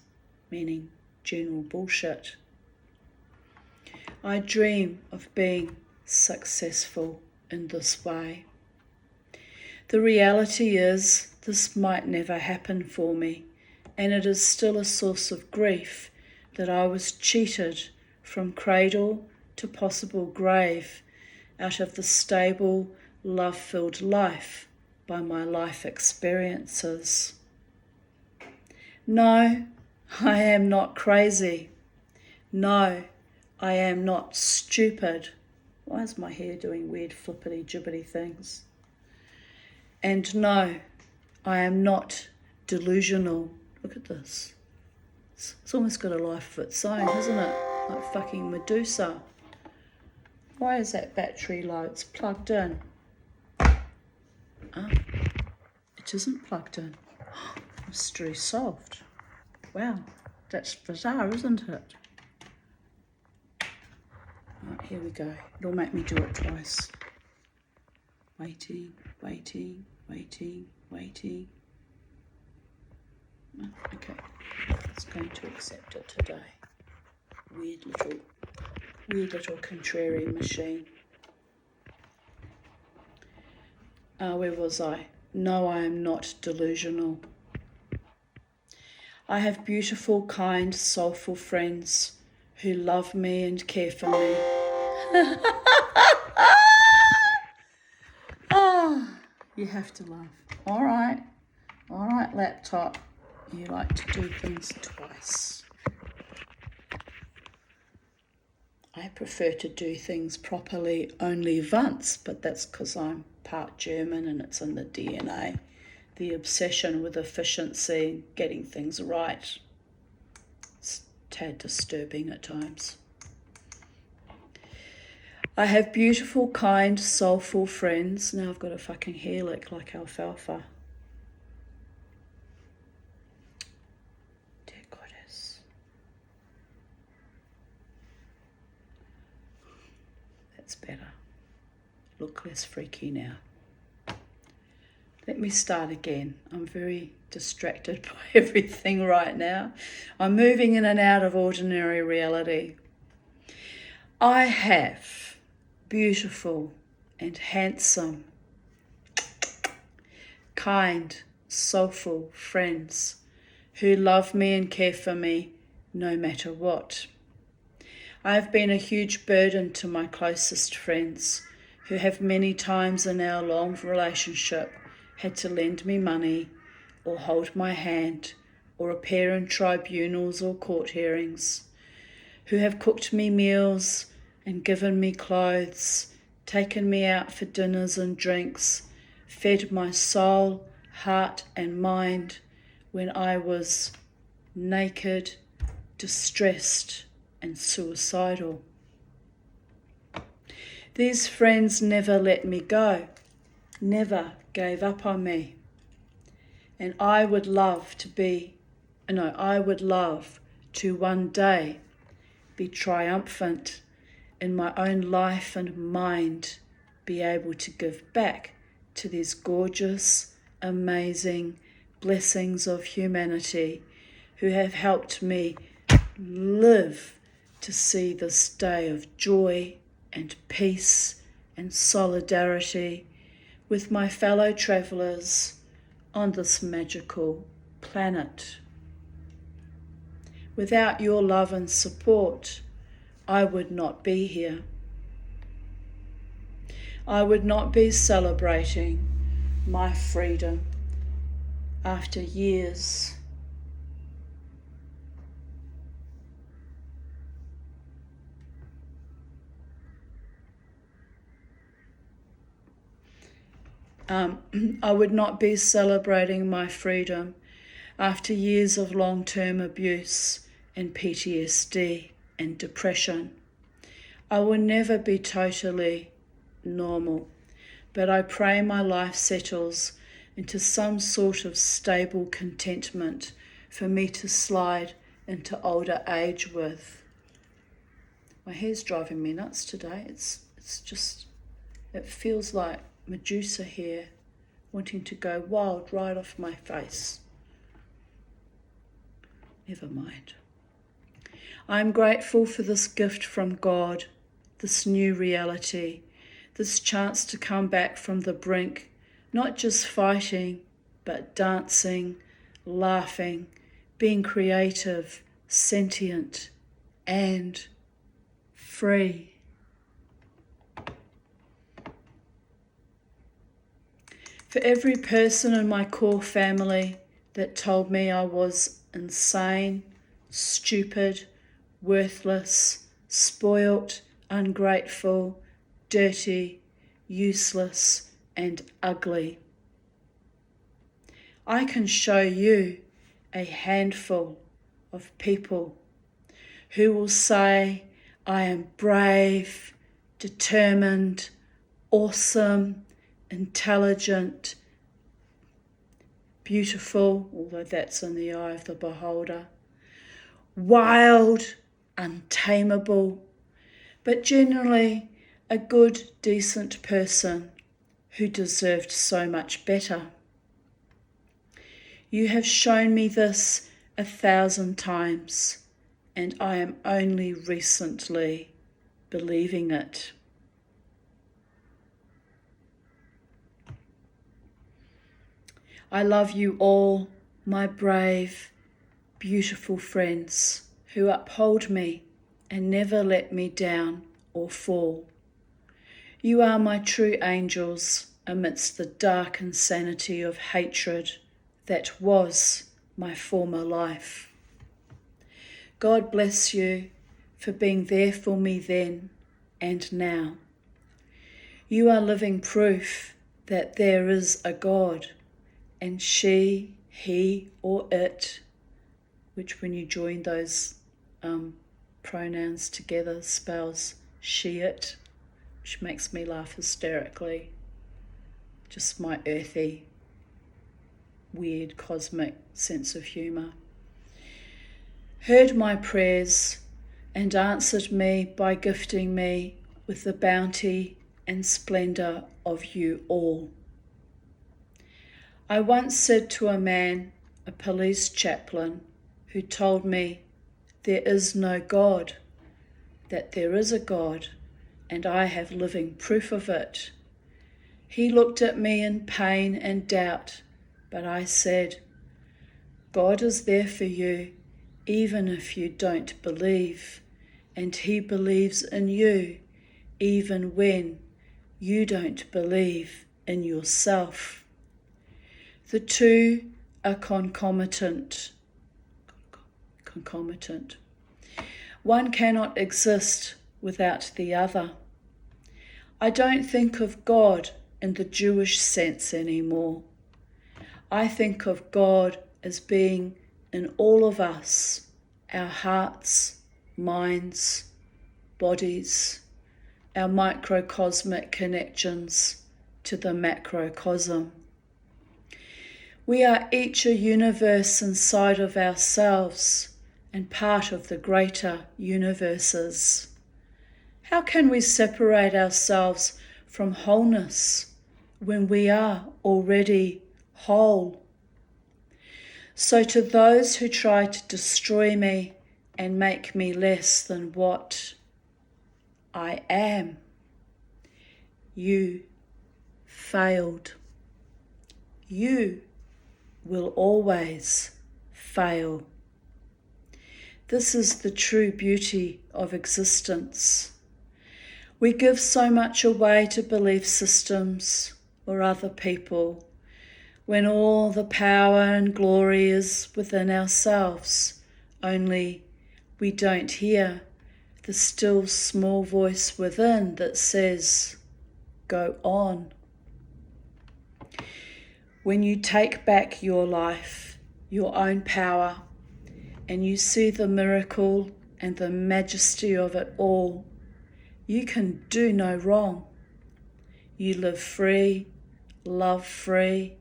meaning general bullshit. I dream of being successful in this way. The reality is this might never happen for me, and it is still a source of grief that I was cheated from cradle to possible grave out of the stable, love-filled life by my life experiences. No, I am not crazy. No, I am not stupid. Why is my hair doing weird flippity-jibbity things? And no, I am not delusional. Look at this. It's almost got a life of its own, hasn't it? Like fucking Medusa. Why is that battery low? It's plugged in. Ah, it isn't plugged in. Mystery solved. Wow, that's bizarre, isn't it? Right, here we go. It'll make me do it twice. Waiting, waiting, waiting, waiting. Oh, okay, it's going to accept it today. Weird little contrary machine. Where was I? No, I am not delusional. I have beautiful, kind, soulful friends who love me and care for me. Oh, you have to laugh. All right, laptop. You like to do things twice. I prefer to do things properly only once, but that's because I'm part German and it's in the DNA. The obsession with efficiency, getting things right. It's tad disturbing at times. I have beautiful, kind, soulful friends. Now I've got a fucking hair lick like alfalfa. Dear Goddess. That's better. Look less freaky now. Let me start again. I'm very distracted by everything right now. I'm moving in and out of ordinary reality. I have beautiful and handsome, kind, soulful friends who love me and care for me no matter what. I have been a huge burden to my closest friends who have many times in our long relationship had to lend me money or hold my hand or appear in tribunals or court hearings, who have cooked me meals and given me clothes, taken me out for dinners and drinks, fed my soul, heart and mind when I was naked, distressed and suicidal. These friends never let me go, never gave up on me. And I would love to one day be triumphant in my own life and mind, be able to give back to these gorgeous, amazing blessings of humanity who have helped me live to see this day of joy and peace and solidarity with my fellow travellers on this magical planet. Without your love and support, I would not be here. I would not be celebrating my freedom after years I would not be celebrating my freedom after years of long-term abuse and PTSD and depression. I will never be totally normal, but I pray my life settles into some sort of stable contentment for me to slide into older age with. My hair's driving me nuts today. It feels like Medusa hair wanting to go wild right off my face. Never mind. I'm grateful for this gift from God, this new reality, this chance to come back from the brink, not just fighting, but dancing, laughing, being creative, sentient, and free. For every person in my core family that told me I was insane, stupid, worthless, spoilt, ungrateful, dirty, useless, and ugly. I can show you a handful of people who will say, I am brave, determined, awesome, intelligent, beautiful, although that's in the eye of the beholder, wild, untamable, but generally a good, decent person who deserved so much better. You have shown me this 1,000 times, and I am only recently believing it. I love you all, my brave, beautiful friends who uphold me and never let me down or fall. You are my true angels amidst the dark insanity of hatred that was my former life. God bless you for being there for me then and now. You are living proof that there is a God, and she, he, or it, which when you join those pronouns together spells she, it, which makes me laugh hysterically. Just my earthy, weird, cosmic sense of humour. Heard my prayers and answered me by gifting me with the bounty and splendour of you all. I once said to a man, a police chaplain, who told me there is no God, that there is a God, and I have living proof of it. He looked at me in pain and doubt, but I said, God is there for you, even if you don't believe, and He believes in you, even when you don't believe in yourself. The two are concomitant. One cannot exist without the other. I don't think of God in the Jewish sense anymore. I think of God as being in all of us, our hearts, minds, bodies, our microcosmic connections to the macrocosm. We are each a universe inside of ourselves and part of the greater universes. How can we separate ourselves from wholeness when we are already whole? So to those who try to destroy me and make me less than what I am, you failed. You will always fail. This is the true beauty of existence. We give so much away to belief systems or other people when all the power and glory is within ourselves, only we don't hear the still small voice within that says, go on. When you take back your life, your own power, and you see the miracle and the majesty of it all, you can do no wrong. You live free, love free,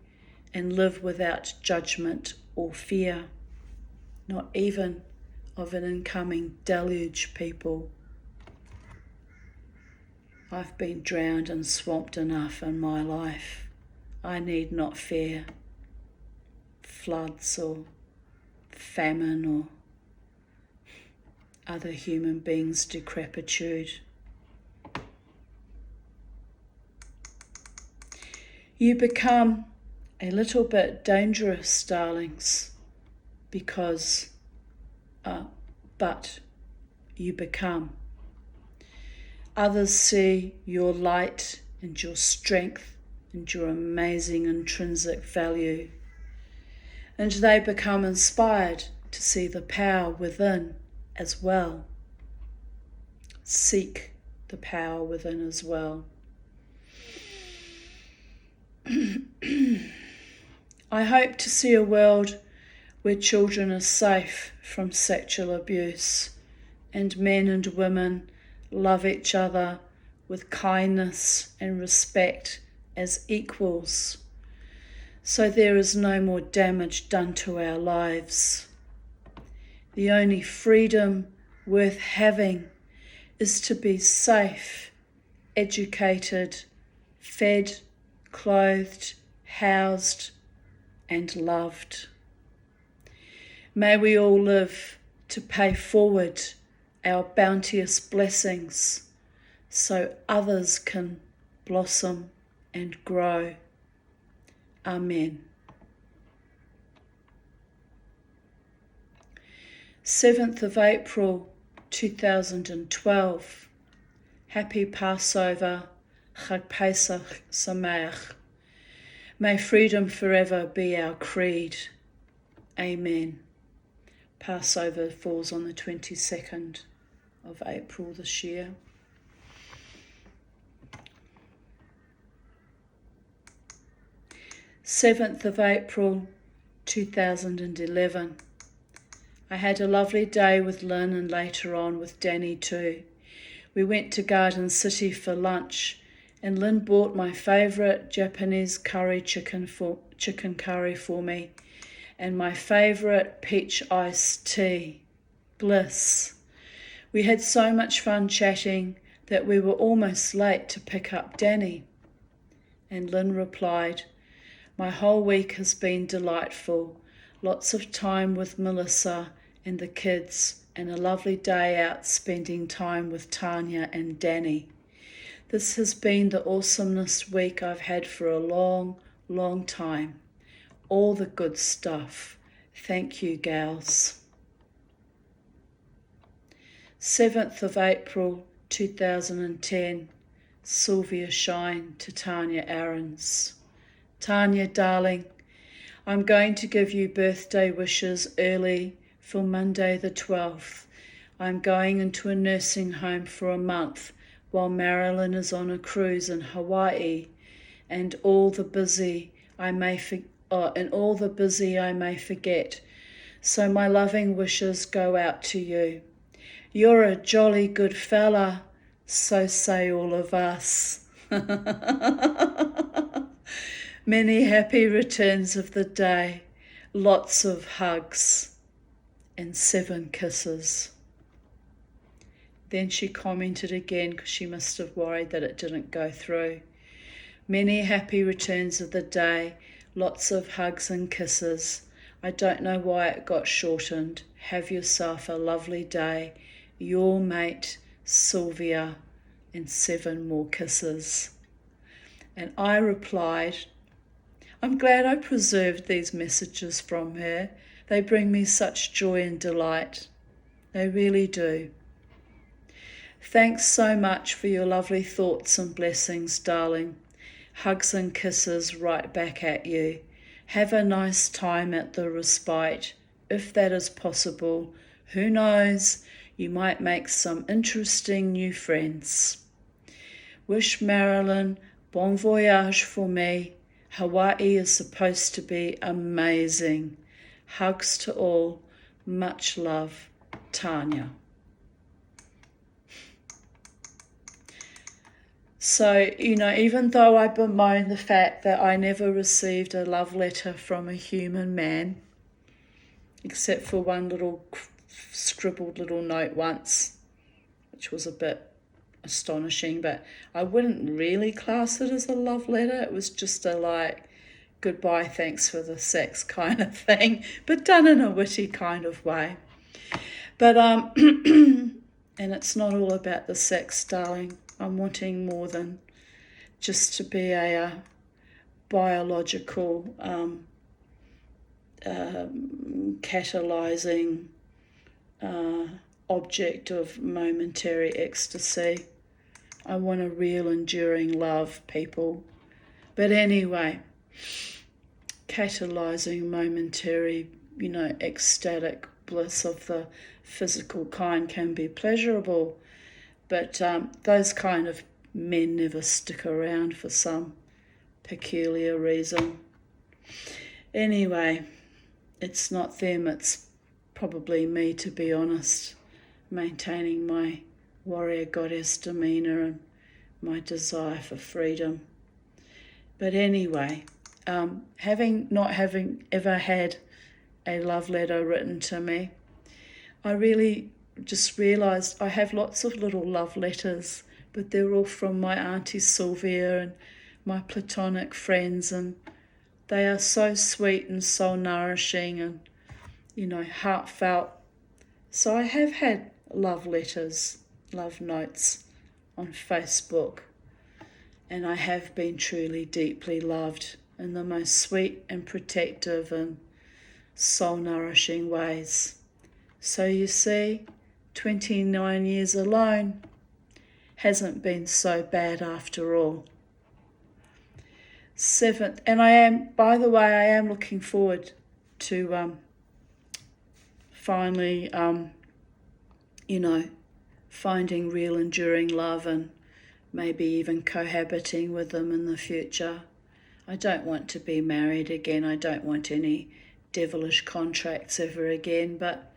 and live without judgment or fear, not even of an incoming deluge, people. I've been drowned and swamped enough in my life. I need not fear floods or famine or other human beings' decrepitude. You become a little bit dangerous, darlings, because, but you become. Others see your light and your strength and your amazing intrinsic value, and they become inspired to see the power within as well. Seek the power within as well. I hope to see a world where children are safe from sexual abuse and men and women love each other with kindness and respect as equals, so there is no more damage done to our lives. The only freedom worth having is to be safe, educated, fed, clothed, housed, and loved. May we all live to pay forward our bounteous blessings so others can blossom and grow. Amen. 7th of April 2012. Happy Passover, Chag Pesach Sameach. May freedom forever be our creed. Amen. Passover falls on the 22nd of April this year. Seventh of April 2011. I had a lovely day with Lynn and later on with Danny too. We went to Garden City for lunch and Lynn bought my favourite Japanese chicken curry for me and my favourite peach iced tea, Bliss. We had so much fun chatting that we were almost late to pick up Danny. And Lynn replied, my whole week has been delightful. Lots of time with Melissa and the kids and a lovely day out spending time with Tanya and Danny. This has been the awesomest week I've had for a long, long time. All the good stuff. Thank you, gals. 7th of April 2010, Sylvia Shine to Tanya Aarons. Tanya, darling, I'm going to give you birthday wishes early for Monday the 12th. I'm going into a nursing home for a month while Marilyn is on a cruise in Hawaii, and all the busy I may forget. So my loving wishes go out to you. You're a jolly good fella, so say all of us. Many happy returns of the day, lots of hugs, and 7 kisses. Then she commented again because she must have worried that it didn't go through. Many happy returns of the day, lots of hugs and kisses. I don't know why it got shortened. Have yourself a lovely day. Your mate, Sylvia, and 7 more kisses. And I replied, I'm glad I preserved these messages from her. They bring me such joy and delight. They really do. Thanks so much for your lovely thoughts and blessings, darling. Hugs and kisses right back at you. Have a nice time at the respite, if that is possible. Who knows, you might make some interesting new friends. Wish Marilyn bon voyage for me. Hawaii is supposed to be amazing. Hugs to all. Much love, Tanya. So, even though I bemoan the fact that I never received a love letter from a human man, except for one little scribbled little note once, which was a bit astonishing, but I wouldn't really class it as a love letter. It was just a goodbye, thanks for the sex kind of thing, but done in a witty kind of way. But, and it's not all about the sex, darling. I'm wanting more than just to be a biological catalyzing object of momentary ecstasy. I want a real enduring love, people. But anyway, catalyzing momentary, ecstatic bliss of the physical kind can be pleasurable. But those kind of men never stick around for some peculiar reason. Anyway, it's not them, it's probably me, to be honest, maintaining my warrior goddess demeanour and my desire for freedom. But anyway, not having ever had a love letter written to me, I really just realised I have lots of little love letters, but they're all from my Auntie Sylvia and my platonic friends, and they are so sweet and soul nourishing and, heartfelt. So I have had love letters, love notes on Facebook, and I have been truly deeply loved in the most sweet and protective and soul nourishing ways. So you see, 29 years alone hasn't been so bad after all. 7th, and I am looking forward to finally, finding real enduring love and maybe even cohabiting with them in the future. I don't want to be married again. I don't want any devilish contracts ever again, but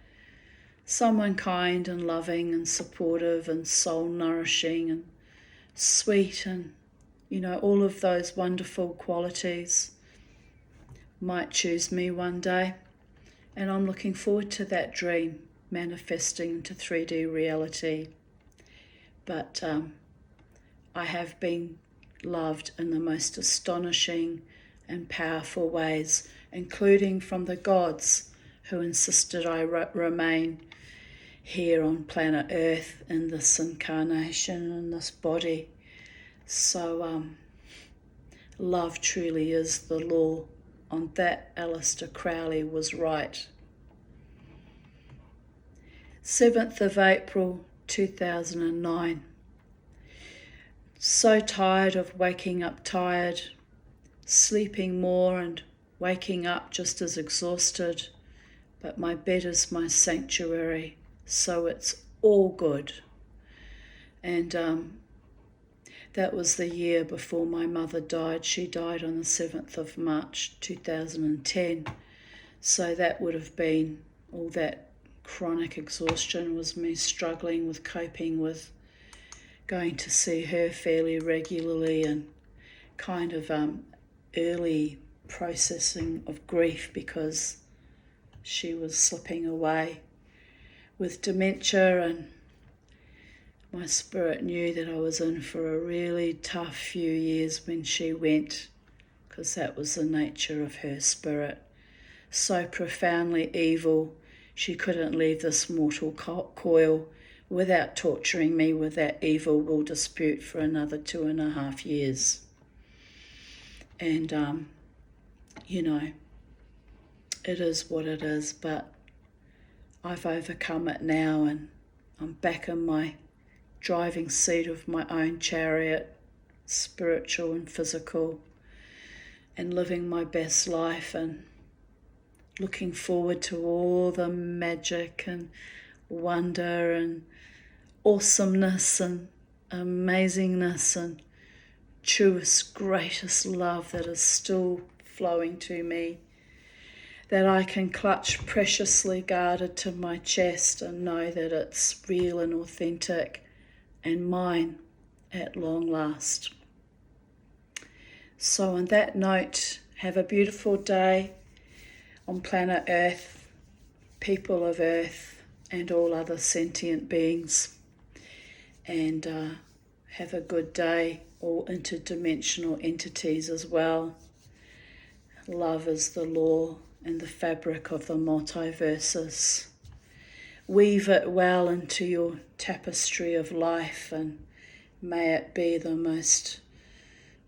someone kind and loving and supportive and soul nourishing and sweet and, all of those wonderful qualities might choose me one day. And I'm looking forward to that dream manifesting into 3D reality. But I have been loved in the most astonishing and powerful ways, including from the gods who insisted I remain here on planet Earth in this incarnation, in this body. So love truly is the law. On that, Aleister Crowley was right. 7th of April 2009. So tired of waking up tired, sleeping more and waking up just as exhausted, but my bed is my sanctuary, so it's all good. And that was the year before my mother died. She died on the 7th of March 2010. So that would have been all that chronic exhaustion was me struggling with coping with going to see her fairly regularly and kind of early processing of grief because she was slipping away with dementia, and my spirit knew that I was in for a really tough few years when she went, because that was the nature of her spirit. So profoundly evil, she couldn't leave this mortal coil without torturing me with that evil will dispute for another 2.5 years. And, it is what it is, but I've overcome it now, and I'm back in my driving seat of my own chariot, spiritual and physical, and living my best life and looking forward to all the magic and wonder and awesomeness and amazingness and truest, greatest love that is still flowing to me, that I can clutch preciously guarded to my chest and know that it's real and authentic and mine at long last. So on that note, have a beautiful day on planet Earth, people of Earth, and all other sentient beings. And have a good day, all interdimensional entities as well. Love is the law and the fabric of the multiverses. Weave it well into your tapestry of life, and may it be the most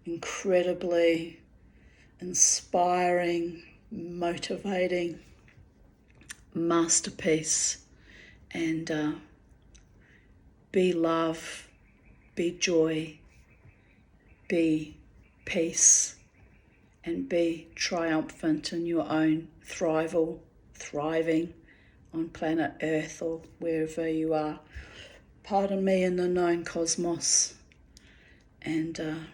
incredibly inspiring, motivating masterpiece. And be love, be joy, be peace, and be triumphant in your own thriving on planet Earth or wherever you are. Pardon me, in the known cosmos. And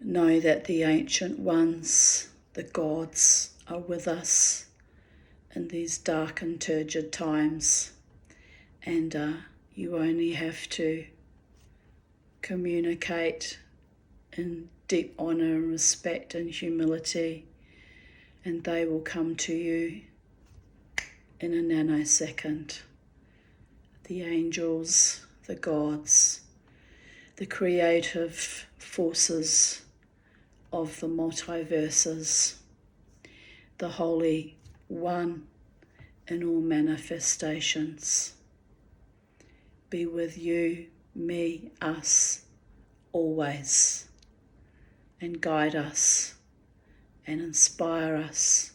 know that the ancient ones, the gods, are with us in these dark and turgid times. And you only have to communicate in deep honour and respect and humility, and they will come to you in a nanosecond. The angels, the gods, the creative forces of the multiverses, the Holy One in all manifestations, be with you, me, us, always, and guide us and inspire us,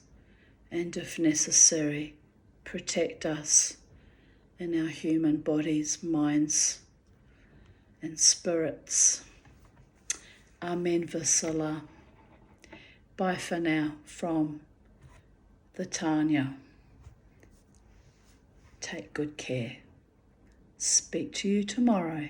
and if necessary, protect us in our human bodies, minds, and spirits. Amen Vasala. Bye for now from the Tanya. Take good care. Speak to you tomorrow.